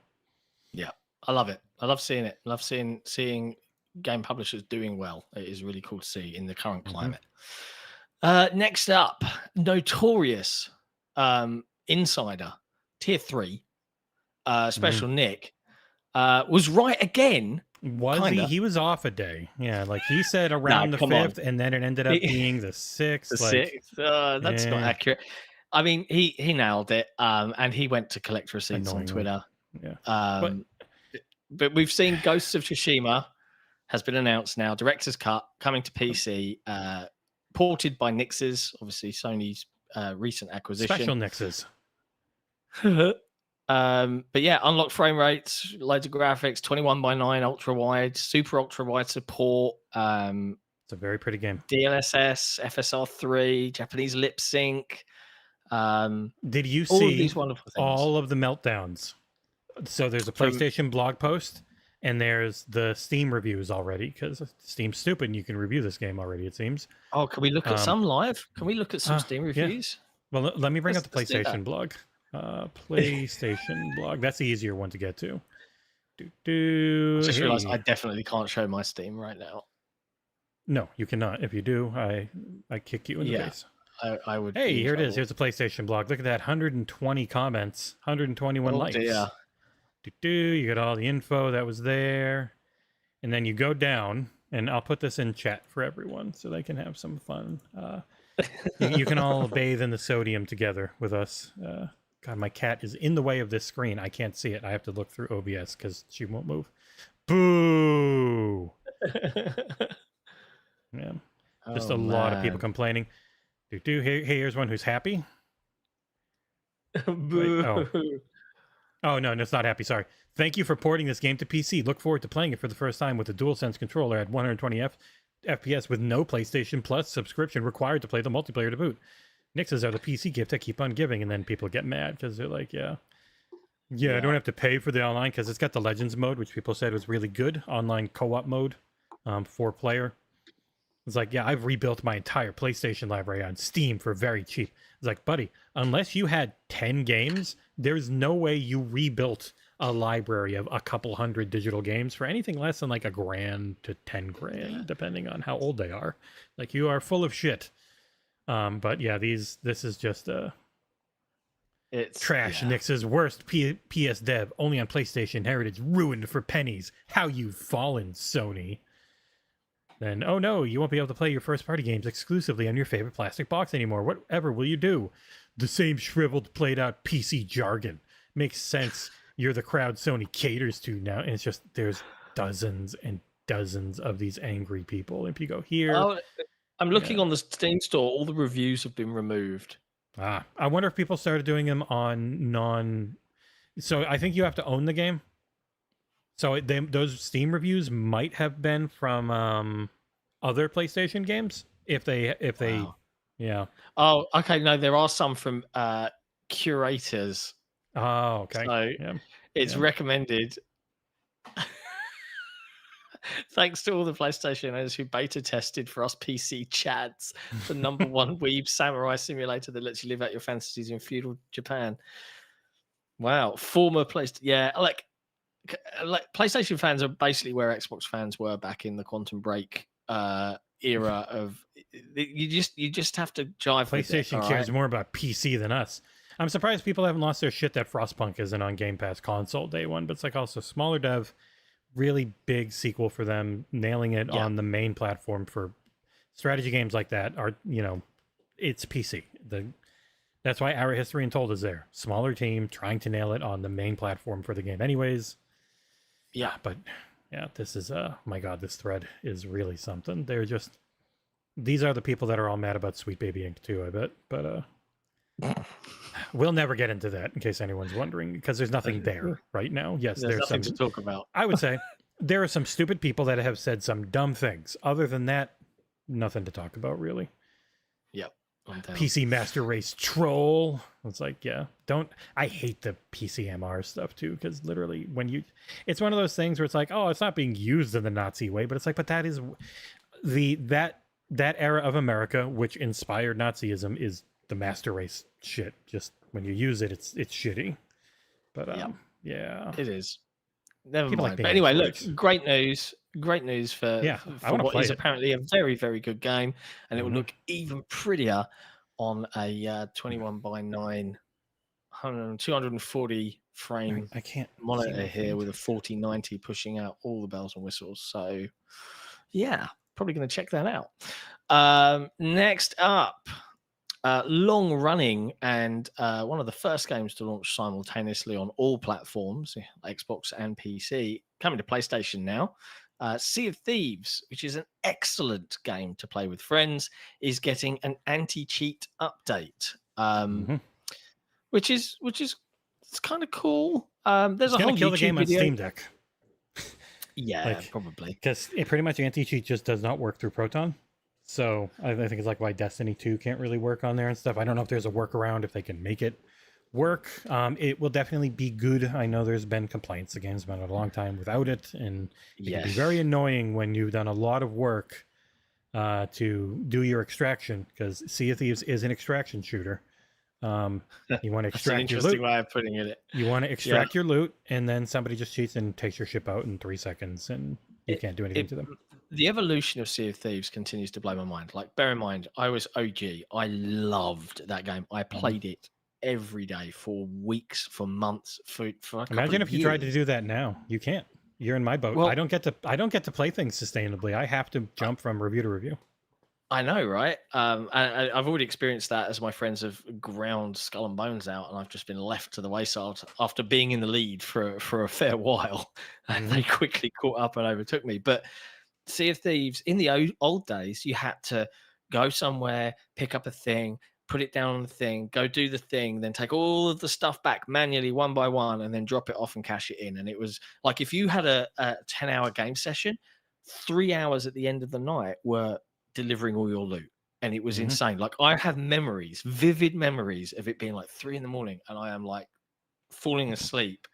Speaker 1: Yeah, I love it. I love seeing it. I love seeing game publishers doing well. It is really cool to see in the current climate. Next up, Notorious Insider Tier 3. Special Nick was right again.
Speaker 2: Was he? He was off a day. Yeah, like he said around the 5th, and then it ended up being the 6th.
Speaker 1: The 6th. That's not accurate. I mean, he nailed it. And he went to collect receipts on Twitter.
Speaker 2: Yeah.
Speaker 1: But we've seen Ghosts of Tsushima has been announced now. Director's cut coming to PC. Ported by Nixes, obviously Sony's recent acquisition.
Speaker 2: Special Nixes.
Speaker 1: But yeah, unlocked frame rates, loads of graphics, 21:9 ultra wide, super ultra wide support.
Speaker 2: It's a very pretty game.
Speaker 1: DLSS, FSR3, Japanese lip sync.
Speaker 2: Did you
Speaker 1: all
Speaker 2: see
Speaker 1: of these wonderful things?
Speaker 2: All of the meltdowns? So there's a PlayStation blog post, and there's the Steam reviews already, because Steam's stupid and you can review this game already, it seems.
Speaker 1: Oh, can we look at some live? Can we look at some Steam
Speaker 2: Yeah.
Speaker 1: reviews?
Speaker 2: Well, let me bring up the
Speaker 1: Let's do that.
Speaker 2: PlayStation blog. PlayStation blog. That's the easier one to get to.
Speaker 1: I just realized
Speaker 2: Hey.
Speaker 1: I definitely can't show my Steam right now.
Speaker 2: No, you cannot. If you do, I kick you in the face.
Speaker 1: I would.
Speaker 2: Hey,
Speaker 1: be in
Speaker 2: here it is.
Speaker 1: trouble.
Speaker 2: Here's the PlayStation blog. Look at that. 120 comments, 121
Speaker 1: Oh
Speaker 2: likes.
Speaker 1: dear.
Speaker 2: You got all the info that was there. And then you go down, and I'll put this in chat for everyone so they can have some fun. You can all bathe in the sodium together with us. God, my cat is in the way of this screen. I can't see it. I have to look through OBS because she won't move. Boo! Yeah. Just a lot of people complaining. Hey, here's one who's happy.
Speaker 1: Boo.
Speaker 2: Oh, no, it's not happy. Sorry. Thank you for porting this game to PC. Look forward to playing it for the first time with a DualSense controller at 120 FPS with no PlayStation Plus subscription required to play the multiplayer to boot. Nixes are the PC gift I keep on giving, and then people get mad because they're like, yeah, I don't have to pay for the online because it's got the Legends mode, which people said was really good. Online co-op mode, 4-player. It's like, yeah, I've rebuilt my entire PlayStation library on Steam for very cheap. It's like, buddy, unless you had 10 games, there's no way you rebuilt a library of a couple hundred digital games for anything less than like $1,000 to $10,000, depending on how old they are. Like, you are full of shit. But yeah, this is just it's trash. Nix's worst PS dev, only on PlayStation Heritage, ruined for pennies. How you've fallen, Sony. Then, oh no, you won't be able to play your first-party games exclusively on your favorite plastic box anymore. Whatever will you do? The same shriveled, played-out PC jargon. Makes sense. You're the crowd Sony caters to now. And it's just, there's dozens and dozens of these angry people. If you go here...
Speaker 1: Oh, I'm looking on the Steam store. All the reviews have been removed.
Speaker 2: I wonder if people started doing them on non... So I think you have to own the game. So those Steam reviews might have been from other PlayStation games. If they,
Speaker 1: Wow.
Speaker 2: yeah.
Speaker 1: Oh, okay. No, there are some from curators.
Speaker 2: Oh, okay.
Speaker 1: So it's recommended. Thanks to all the PlayStation owners who beta tested for us PC chads, the #1 weeb samurai simulator that lets you live out your fantasies in feudal Japan. Wow, former PlayStation, like PlayStation fans are basically where Xbox fans were back in the Quantum Break era. Of you just have to jive.
Speaker 2: PlayStation cares more about PC than us. I'm surprised people haven't lost their shit that Frostpunk isn't on Game Pass console day one, but it's like also smaller dev. Really big sequel for them, nailing it on the main platform for strategy games like that are, it's PC. That's why Our History Untold is there. Smaller team trying to nail it on the main platform for the game anyways. Yeah, but this is, my God, this thread is really something. They're just, these are the people that are all mad about Sweet Baby Inc. too, I bet. But we'll never get into that in case anyone's wondering, because there's nothing there right now. Yes, there's
Speaker 1: nothing
Speaker 2: some
Speaker 1: to talk about.
Speaker 2: I would say there are some stupid people that have said some dumb things. Other than that, nothing to talk about really.
Speaker 1: Yep.
Speaker 2: PC Master Race troll. It's like, I hate the PCMR stuff too, because literally it's one of those things where it's like, oh, it's not being used in the Nazi way, but it's like, but that is that era of America which inspired Nazism is the Master Race shit. Just when you use it, it's shitty. But
Speaker 1: it is. Never
Speaker 2: People
Speaker 1: mind. But anyway, look, great news for what is apparently a very, very good game, and it will look even prettier on a 21:9 240 frame monitor here with a 4090 pushing out all the bells and whistles. So probably going to check that out. Next up, long running and one of the first games to launch simultaneously on all platforms, Xbox and PC, coming to PlayStation now. Sea of Thieves, which is an excellent game to play with friends, is getting an anti-cheat update, which is it's kind of cool. There's a whole
Speaker 2: kill the game
Speaker 1: video.
Speaker 2: on Steam Deck.
Speaker 1: Probably,
Speaker 2: because it pretty much anti-cheat just does not work through Proton. So I think it's like why Destiny 2 can't really work on there and stuff. I don't know if there's a workaround if they can make it work. It will definitely be good. I know there's been complaints. The game's been out a long time without it, and it can be very
Speaker 1: Yes.
Speaker 2: annoying when you've done a lot of work to do your extraction, because Sea of Thieves is an extraction shooter. You want to
Speaker 1: That's an
Speaker 2: extract your
Speaker 1: interesting
Speaker 2: loot.
Speaker 1: way of putting it.
Speaker 2: You want to
Speaker 1: Yeah.
Speaker 2: extract your loot, and then somebody just cheats and takes your ship out in 3 seconds, and you
Speaker 1: It,
Speaker 2: can't do anything
Speaker 1: it,
Speaker 2: to them.
Speaker 1: the evolution of Sea of Thieves continues to blow my mind. Like, bear in mind, I was OG. I loved that game. I played it every day for weeks, for months, for a couple
Speaker 2: Imagine
Speaker 1: of
Speaker 2: if you tried to
Speaker 1: years.
Speaker 2: do that now. You can't. You're in my boat.
Speaker 1: Well,
Speaker 2: I don't get to play things sustainably. I have to jump from review to review.
Speaker 1: I know, right? I've already experienced that as my friends have ground Skull and Bones out, and I've just been left to the wayside after being in the lead for a fair while, and they quickly caught up and overtook me. But Sea of Thieves, in the old days, you had to go somewhere, pick up a thing, put it down on the thing, go do the thing, then take all of the stuff back manually one by one, and then drop it off and cash it in. And it was like if you had a 10-hour game session, 3 hours at the end of the night were delivering all your loot. And it was insane. Like, I have memories, vivid memories of it being like 3 in the morning, and I am like falling asleep,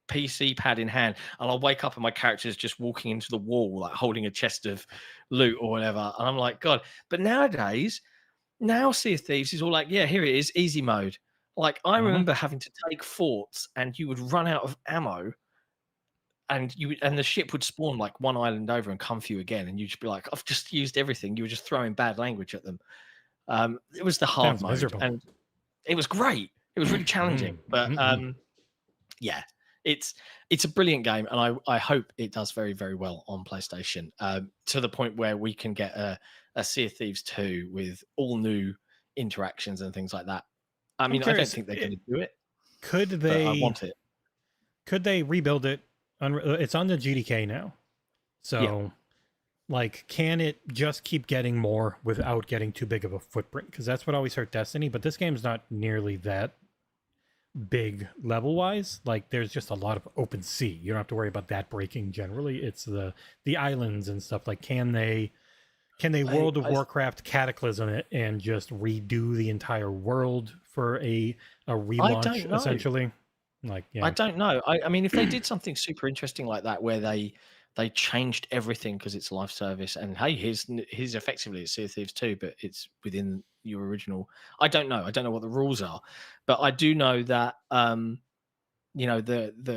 Speaker 1: PC pad in hand, and I'll wake up and my character is just walking into the wall, like holding a chest of loot or whatever. And I'm like, God. But nowadays, now Sea of Thieves is all like, yeah, here it is, easy mode. Like, I remember having to take forts, and you would run out of ammo, and the ship would spawn like one island over and come for you again, and you'd just be like, I've just used everything. You were just throwing bad language at them. It was the hard
Speaker 2: Sounds
Speaker 1: mode,
Speaker 2: miserable.
Speaker 1: and it was great. It was really challenging, but yeah, it's a brilliant game, and I hope it does very, very well on PlayStation, to the point where we can get a Sea of Thieves 2 with all new interactions and things like that. I mean, I don't
Speaker 2: curious,
Speaker 1: think they're going to do it,
Speaker 2: Could
Speaker 1: but I
Speaker 2: they
Speaker 1: want it.
Speaker 2: rebuild it? It's on the GDK now. So like, can it just keep getting more without getting too big of a footprint? Because that's what always hurt Destiny, but this game's not nearly that big level wise. Like, there's just a lot of open sea. You don't have to worry about that breaking generally. It's the islands and stuff. Like, can they World of Warcraft Cataclysm it and just redo the entire world for a relaunch essentially? Like, yeah.
Speaker 1: I don't know. I mean, if they did something super interesting like that, where they changed everything because it's live service, and hey, here's effectively it's Sea of Thieves 2, but it's within your original. I don't know. I don't know what the rules are, but I do know that the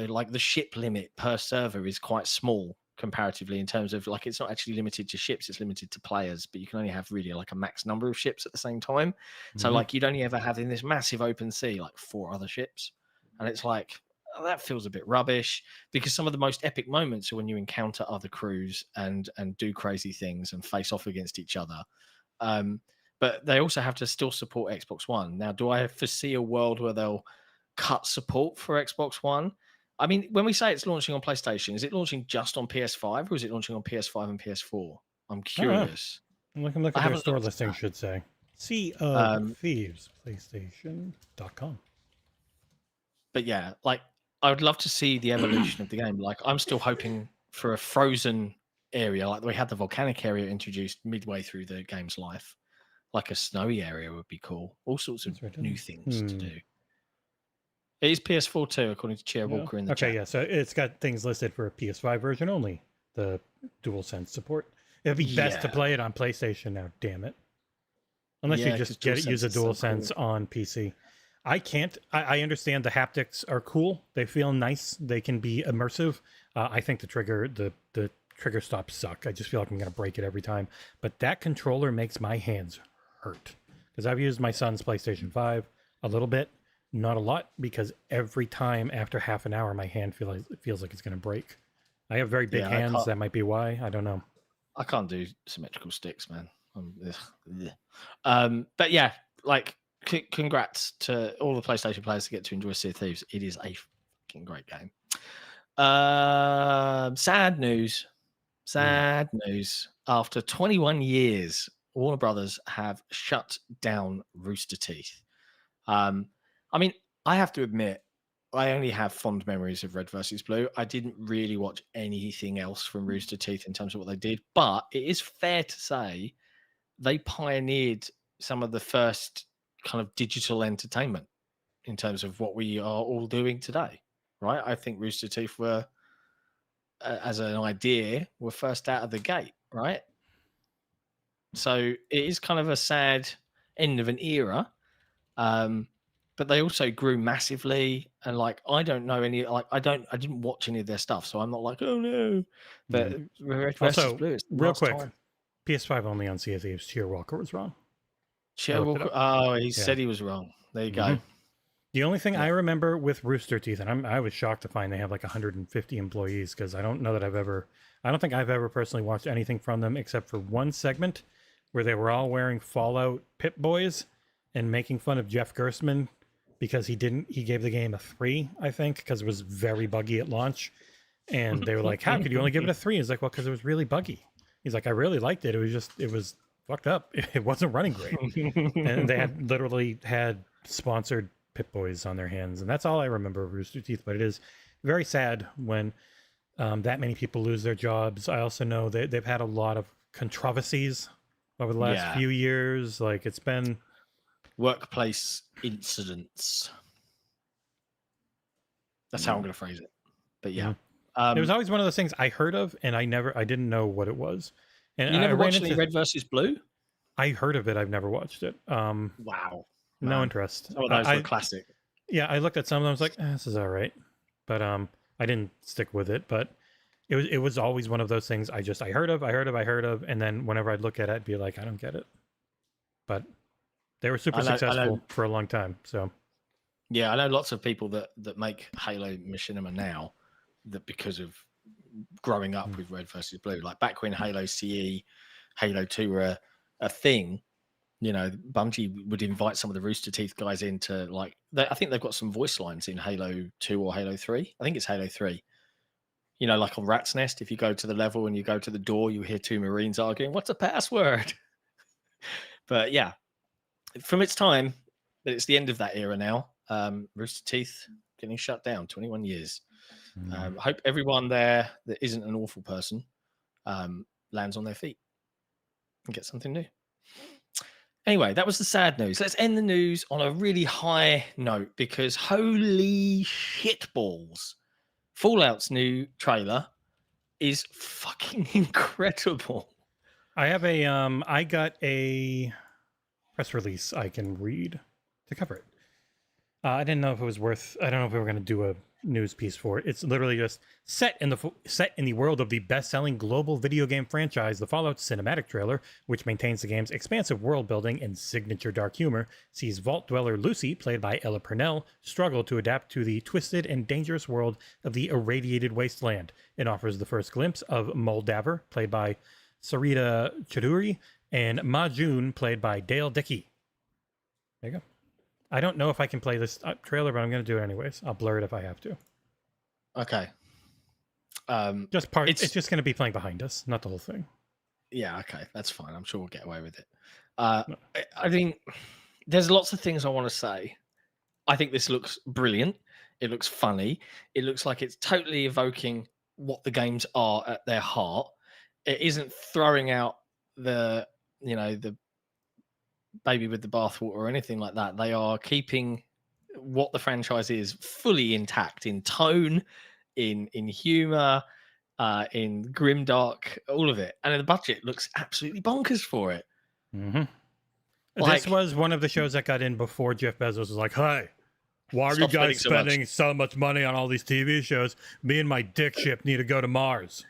Speaker 1: like the ship limit per server is quite small comparatively, in terms of, like, it's not actually limited to ships, it's limited to players, but you can only have really like a max number of ships at the same time. So like, you'd only ever have in this massive open sea like 4 other ships, and it's like, oh, that feels a bit rubbish, because some of the most epic moments are when you encounter other crews and do crazy things and face off against each other. But they also have to still support Xbox One. Now, do I foresee a world where they'll cut support for Xbox One? I mean, when we say it's launching on PlayStation, is it launching just on PS5, or is it launching on PS5 and PS4? I'm curious.
Speaker 2: Look
Speaker 1: I
Speaker 2: at their
Speaker 1: haven't
Speaker 2: store
Speaker 1: looked at
Speaker 2: listing,
Speaker 1: that.
Speaker 2: should say. Sea of Thieves, PlayStation.com.
Speaker 1: But yeah, like, I would love to see the evolution of the game. Like, I'm still hoping for a frozen area, like we had the volcanic area introduced midway through the game's life. Like a snowy area would be cool. All sorts of new things to do. It is PS4 too, according to Chair Walker in the chat.
Speaker 2: Okay, yeah, so it's got things listed for a PS5 version only, the DualSense support. It'd be best to play it on PlayStation now, damn it. Unless you just use a DualSense on PC. I can't. I understand the haptics are cool. They feel nice. They can be immersive. I think the trigger stops suck. I just feel like I'm going to break it every time. But that controller makes my hands hurt. Because I've used my son's PlayStation 5 a little bit. Not a lot, because every time after half an hour, my hand feels like it's going to break. I have very big hands. That might be why. I don't know.
Speaker 1: I can't do symmetrical sticks, man. But yeah, like, congrats to all the PlayStation players to get to enjoy Sea of Thieves. It is a fucking great game. Sad news. Sad news. After 21 years, Warner Brothers have shut down Rooster Teeth. I mean, I have to admit, I only have fond memories of Red versus Blue. I didn't really watch anything else from Rooster Teeth in terms of what they did, but it is fair to say they pioneered some of the first kind of digital entertainment in terms of what we are all doing today, right? I think Rooster Teeth were, as an idea, were first out of the gate, right? So it is kind of a sad end of an era. But they also grew massively, and like I don't know any, like I didn't watch any of their stuff, so I'm not like, oh no. But Red versus
Speaker 2: Also,
Speaker 1: Blue, it's the
Speaker 2: real
Speaker 1: last
Speaker 2: quick,
Speaker 1: time.
Speaker 2: PS5 only on Sea of Thieves. Cheer Walker was wrong. I looked it
Speaker 1: Walker,
Speaker 2: up.
Speaker 1: oh, he
Speaker 2: Yeah.
Speaker 1: said he was wrong. There you go.
Speaker 2: The only thing
Speaker 1: Yeah.
Speaker 2: I remember with Rooster Teeth, and I was shocked to find they have like 150 employees, because I don't think I've ever personally watched anything from them except for one segment where they were all wearing Fallout Pip-Boys and making fun of Jeff Gerstmann because he gave the game a 3, I think, because it was very buggy at launch. And they were like, how could you only give it a 3? He's like, well, because it was really buggy. He's like, I really liked it. It was fucked up. It wasn't running great. And they had literally had sponsored Pip-Boys on their hands. And that's all I remember of Rooster Teeth. But it is very sad when that many people lose their jobs. I also know that they've had a lot of controversies over the last few years. Like, it's been
Speaker 1: workplace incidents. That's how I'm going to phrase it. But yeah.
Speaker 2: It was always one of those things I heard of, and I didn't know what it was. And
Speaker 1: you never
Speaker 2: I
Speaker 1: watched any Red versus Blue?
Speaker 2: I heard of it. I've never watched it.
Speaker 1: Wow.
Speaker 2: No interest.
Speaker 1: Some of those were classic.
Speaker 2: Yeah, I looked at some of them. I was like, this is all right. But I didn't stick with it. But it was always one of those things I heard of. And then whenever I'd look at it, I'd be like, I don't get it. But they were super successful for a long time. So
Speaker 1: yeah, I know lots of people that make Halo Machinima now, that because of growing up with Red versus Blue, like back when Halo CE, Halo 2 were a thing, you know, Bungie would invite some of the Rooster Teeth guys into, like, I think they've got some voice lines in Halo 2 or Halo 3. I think it's Halo 3. You know, like on Rat's Nest, if you go to the level and you go to the door, you hear 2 Marines arguing, what's a password? But yeah, from its time, but it's the end of that era now. Rooster Teeth getting shut down, 21 years. I hope everyone there that isn't an awful person lands on their feet and get something new. Anyway, that was the sad news. Let's end the news on a really high note, because holy shitballs, Fallout's new trailer is fucking incredible.
Speaker 2: I have I got a press release I can read to cover it. I didn't know if it was worth. I don't know if we were going to do a news piece for it. It's literally just set in the world of the best-selling global video game franchise. The Fallout cinematic trailer, which maintains the game's expansive world building and signature dark humor, sees vault dweller Lucy, played by Ella Purnell, struggle to adapt to the twisted and dangerous world of the irradiated wasteland. It offers the first glimpse of Moldaver, played by Sarita Chuduri, and Ma June, played by Dale Dickey. There you go. I don't know if I can play this trailer, but I'm going to do it anyways. I'll blur it if I have to.
Speaker 1: Okay.
Speaker 2: Just part. It's just going to be playing behind us, not the whole thing.
Speaker 1: Yeah, okay. That's fine. I'm sure we'll get away with it. I mean, there's lots of things I want to say. I think this looks brilliant. It looks funny. It looks like it's totally evoking what the games are at their heart. It isn't throwing out the baby with the bathwater or anything like that. They are keeping what the franchise is fully intact in tone, in humor, in grimdark, all of it. And the budget looks absolutely bonkers for it.
Speaker 2: Mm-hmm. This was one of the shows that got in before Jeff Bezos was like, hey, why are you guys spending so much money on all these TV shows? Me and my dick ship need to go to Mars.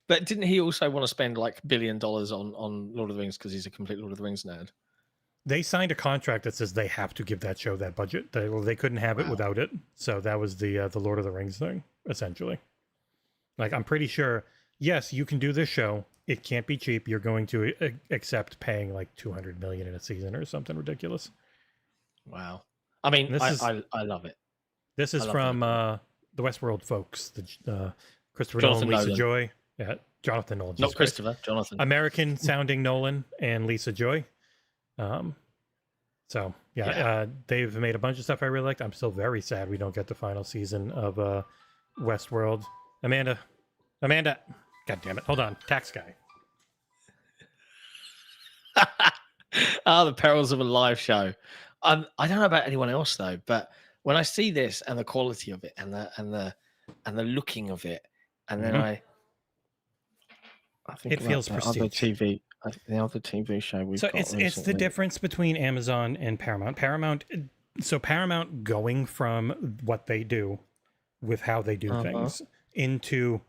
Speaker 1: But didn't he also want to spend like $1 billion on Lord of the Rings because he's a complete Lord of the Rings nerd?
Speaker 2: They signed a contract that says they have to give that show that budget. They couldn't have it without it. So that was the Lord of the Rings thing, essentially. Like, I'm pretty sure, yes, you can do this show. It can't be cheap. You're going to accept paying like $200 million in a season or something ridiculous.
Speaker 1: Wow. I mean, I love it.
Speaker 2: This is from the Westworld folks, the Christopher Nolan, Lisa Joy. Yeah, Jonathan Nolan.
Speaker 1: Not Christopher, Jonathan.
Speaker 2: American sounding Nolan and Lisa Joy. They've made a bunch of stuff I really liked. I'm still very sad we don't get the final season of Westworld. Amanda, god damn it, hold on, tax guy.
Speaker 1: The perils of a live show. I don't know about anyone else though, but when I see this and the quality of it and the looking of it, and then I think
Speaker 2: it
Speaker 1: about
Speaker 2: feels
Speaker 1: the other
Speaker 2: prestige.
Speaker 1: TV show we've
Speaker 2: So
Speaker 1: got
Speaker 2: it's the
Speaker 1: recently.
Speaker 2: difference between Amazon and Paramount. Paramount going from what they do with how they do things into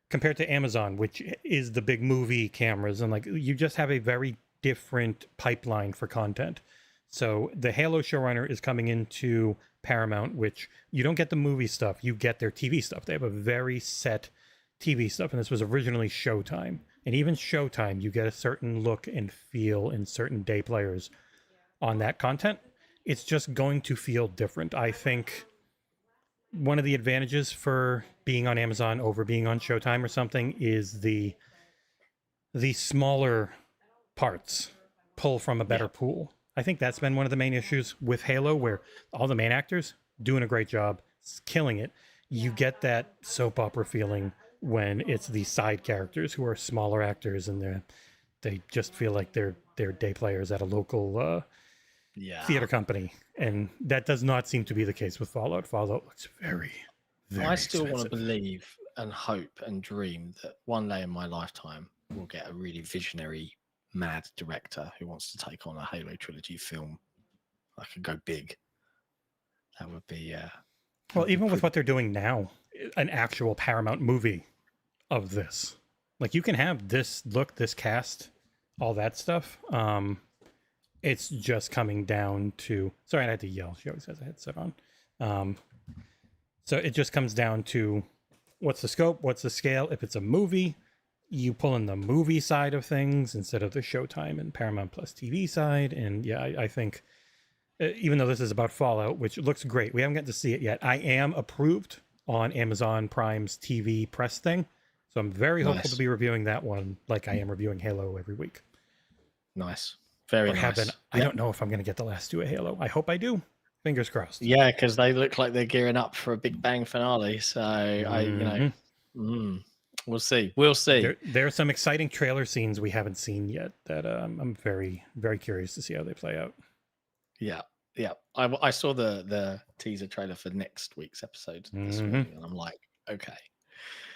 Speaker 2: compared to Amazon, which is the big movie cameras, and like you just have a very different pipeline for content. So the Halo showrunner is coming into Paramount, which you don't get the movie stuff, you get their TV stuff. They have a very set TV stuff, and this was originally Showtime. And even Showtime, you get a certain look and feel in certain day players on that content. It's just going to feel different. I think one of the advantages for being on Amazon over being on Showtime or something is the smaller parts pull from a better pool. I think that's been one of the main issues with Halo, where all the main actors doing a great job, killing it. You get that soap opera feeling when it's the side characters who are smaller actors, and they just feel like they're day players at a local theater company, and that does not seem to be the case with Fallout. Fallout looks very, very
Speaker 1: I still
Speaker 2: expensive.
Speaker 1: want to believe and hope and dream that one day in my lifetime we'll get a really visionary, mad director who wants to take on a Halo trilogy film. I could go big. That would be
Speaker 2: well, even with what they're doing now, an actual Paramount movie of this. Like, you can have this look, this cast, all that stuff. It's just coming down to... Sorry, I had to yell. She always has a headset on. So it just comes down to what's the scope, what's the scale. If it's a movie, you pull in the movie side of things instead of the Showtime and Paramount Plus TV side. And yeah, I think... even though this is about Fallout, which looks great, we haven't gotten to see it yet. I am approved on Amazon Prime's TV press thing, so I'm very hopeful to be reviewing that one like I am reviewing Halo every week.
Speaker 1: Nice. Very nice.
Speaker 2: I don't know if I'm going to get the last two of Halo. I hope I do. Fingers crossed.
Speaker 1: Yeah, because they look like they're gearing up for a Big Bang finale. So we'll see. We'll see.
Speaker 2: There are some exciting trailer scenes we haven't seen yet that I'm very, very curious to see how they play out.
Speaker 1: Yeah. I saw the teaser trailer for next week's episode this morning, and I'm like, okay.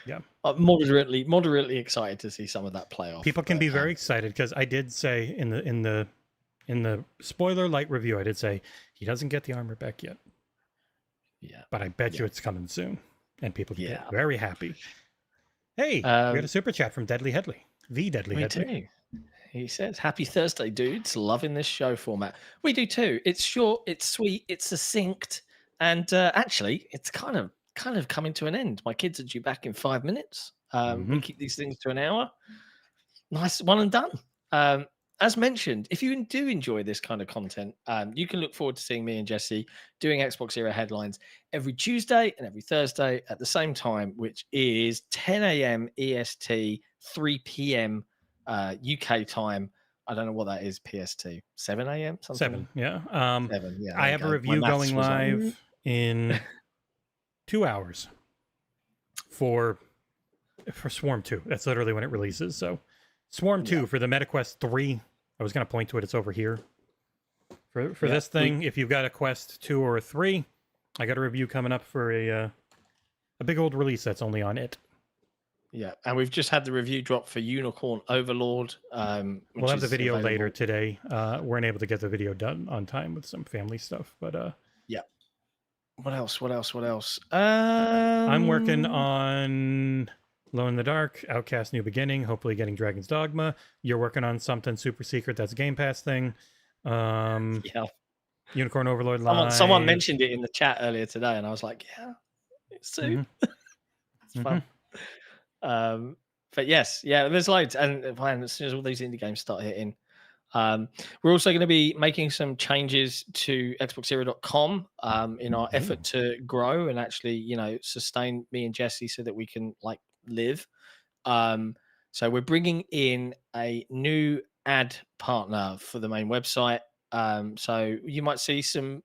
Speaker 2: Yeah.
Speaker 1: I'm moderately excited to see some of that play off.
Speaker 2: People can be very excited because I did say in the spoiler light review, I did say he doesn't get the armor back yet.
Speaker 1: Yeah.
Speaker 2: But I bet you it's coming soon, and people can get very happy. Hey, we got a super chat from Deadly Headley. The Deadly Headley.
Speaker 1: Too. He says, "Happy Thursday, dudes. Loving this show format. We do too. It's short, it's sweet, it's succinct, and actually, it's kind of coming to an end. My kids are due back in 5 minutes. We keep these things to an hour. Nice, one and done. As mentioned, if you do enjoy this kind of content, you can look forward to seeing me and Jesse doing Xbox Era headlines every Tuesday and every Thursday at the same time, which is 10 a.m. EST, 3 p.m. UK time. I don't know what that is. PST 7 a.m.
Speaker 2: 7, yeah.
Speaker 1: 7, yeah.
Speaker 2: I have a review going live in 2 hours for Swarm 2. That's literally when it releases. So Swarm 2 for the MetaQuest 3. I was going to point to it. It's over here. For this thing, if you've got a Quest 2 or a 3, I got a review coming up for a big old release that's only on it.
Speaker 1: Yeah, and we've just had the review drop for Unicorn Overlord.
Speaker 2: We'll have the video later today. Weren't able to get the video done on time with some family stuff, but
Speaker 1: yeah. What else?
Speaker 2: I'm working on Glow in the Dark, Outcast New Beginning, hopefully getting Dragon's Dogma. You're working on something super secret that's a Game Pass thing.
Speaker 1: Yeah.
Speaker 2: Unicorn Overlord Live.
Speaker 1: Someone mentioned it in the chat earlier today, and I was like, yeah, it's soon. It's fun. But yes, there's loads, and as soon as all these indie games start hitting, we're also going to be making some changes to XboxEra.com in our effort to grow and actually, sustain me and Jesse so that we can live. So we're bringing in a new ad partner for the main website. So you might see some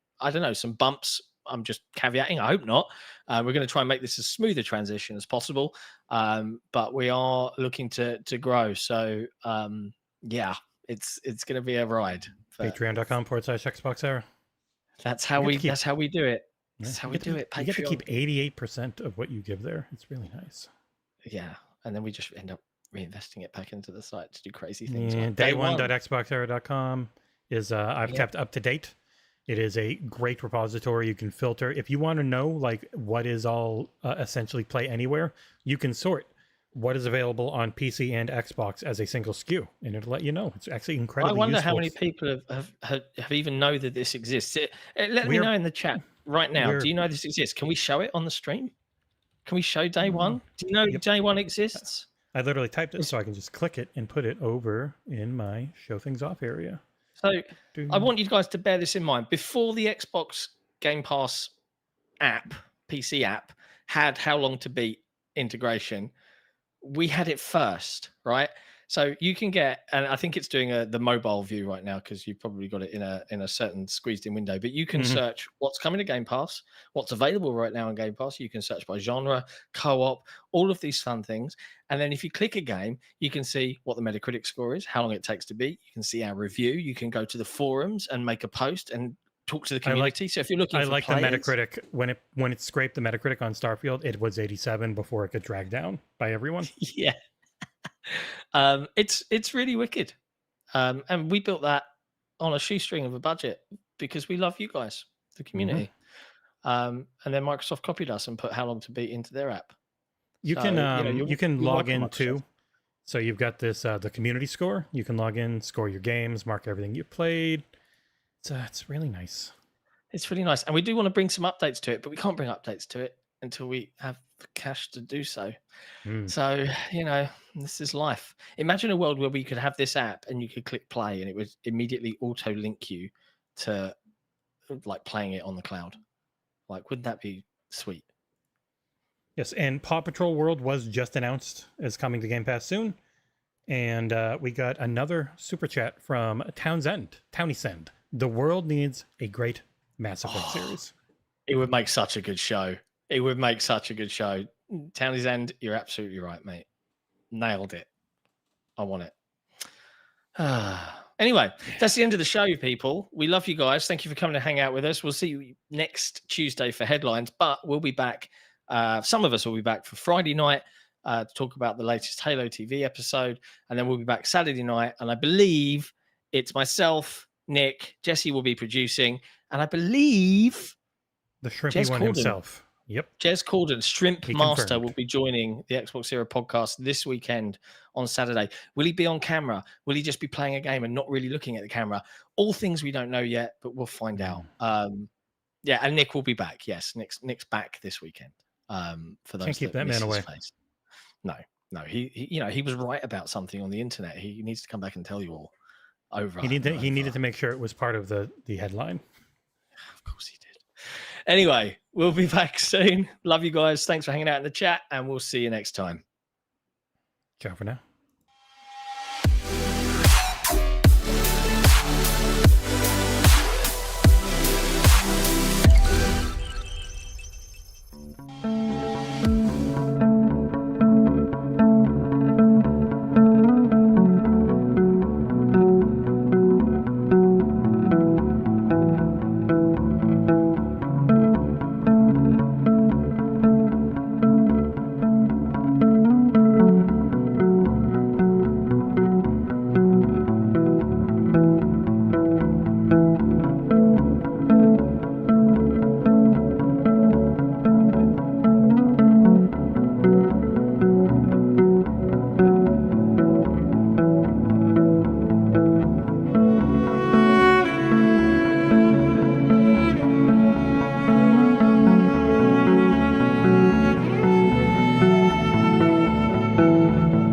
Speaker 1: bumps. I'm just caveating. I hope not. We're going to try and make this as smooth a transition as possible. But we are looking to grow. So it's going to be a ride.
Speaker 2: Patreon.com/XboxEra.
Speaker 1: That's how we do it. That's how we do it.
Speaker 2: You get to keep
Speaker 1: Patreon.
Speaker 2: 88% of what you give there. It's really nice.
Speaker 1: Yeah, and then we just end up reinvesting it back into the site to do crazy things.
Speaker 2: Yeah,
Speaker 1: Like Day1.
Speaker 2: Dayone.xboxera.com is I've kept up to date. It is a great repository. You can filter if you want to know like what is all essentially play anywhere. You can sort what is available on PC and Xbox as a single SKU, and it'll let you know. It's actually incredibly
Speaker 1: I wonder
Speaker 2: useful.
Speaker 1: how many people have even know that this exists. Let me know in the chat right now. Do you know this exists? Can we show it on the stream? Can we show Day1? Do you know Day1 exists?
Speaker 2: I literally typed it, so I can just click it and put it over in my show things off area.
Speaker 1: So I want you guys to bear this in mind. Before the Xbox Game Pass app, PC app, had How Long to Beat integration, we had it first, right? So you can get, and I think it's doing the mobile view right now because you've probably got it in a certain squeezed in window, but you can search what's coming to Game Pass, what's available right now on Game Pass. You can search by genre, co-op, all of these fun things. And then if you click a game, you can see what the Metacritic score is, how long it takes to beat. You can see our review. You can go to the forums and make a post and talk to the community. So if you're looking for
Speaker 2: the Metacritic, when it scraped the Metacritic on Starfield, it was 87 before it got dragged down by everyone.
Speaker 1: Yeah. It's really wicked. And we built that on a shoestring of a budget because we love you guys, the community. And then Microsoft copied us and put How Long to Beat into their app.
Speaker 2: You can log in too. So you've got this the community score. You can log in, score your games, mark everything you played. It's really nice.
Speaker 1: It's really nice. And we do want to bring some updates to it, but we can't bring updates to it until we have the cash to do so. So, this is life. Imagine a world where we could have this app and you could click play and it would immediately auto link you to like playing it on the cloud. Like, wouldn't that be sweet?
Speaker 2: Yes, and Paw Patrol World was just announced as coming to Game Pass soon. And we got another super chat from Towniesend. The world needs a great Mass Effect series.
Speaker 1: It would make such a good show. It would make such a good show. Towniesend, you're absolutely right, mate. Nailed it. I want it. Anyway, that's the end of the show, people. We love you guys. Thank you for coming to hang out with us. We'll see you next Tuesday for headlines, but we'll be back. Some of us will be back for Friday night to talk about the latest Halo TV episode, and then we'll be back Saturday night. And I believe it's myself, Nick, Jesse will be producing, and I believe
Speaker 2: the shrimpy one himself. Yep.
Speaker 1: Jez Corden, Shrimp Master, will be joining the XboxEra podcast this weekend on Saturday. Will he be on camera? Will he just be playing a game and not really looking at the camera? All things we don't know yet, but we'll find out. Yeah, and Nick will be back. Yes, Nick's back this weekend. For those
Speaker 2: can't keep that man away.
Speaker 1: No, he was right about something on the internet. He needs to come back and tell you all. He
Speaker 2: needed to make sure it was part of the headline.
Speaker 1: Of course he did. Anyway, we'll be back soon. Love you guys. Thanks for hanging out in the chat, and we'll see you next time.
Speaker 2: Ciao for now.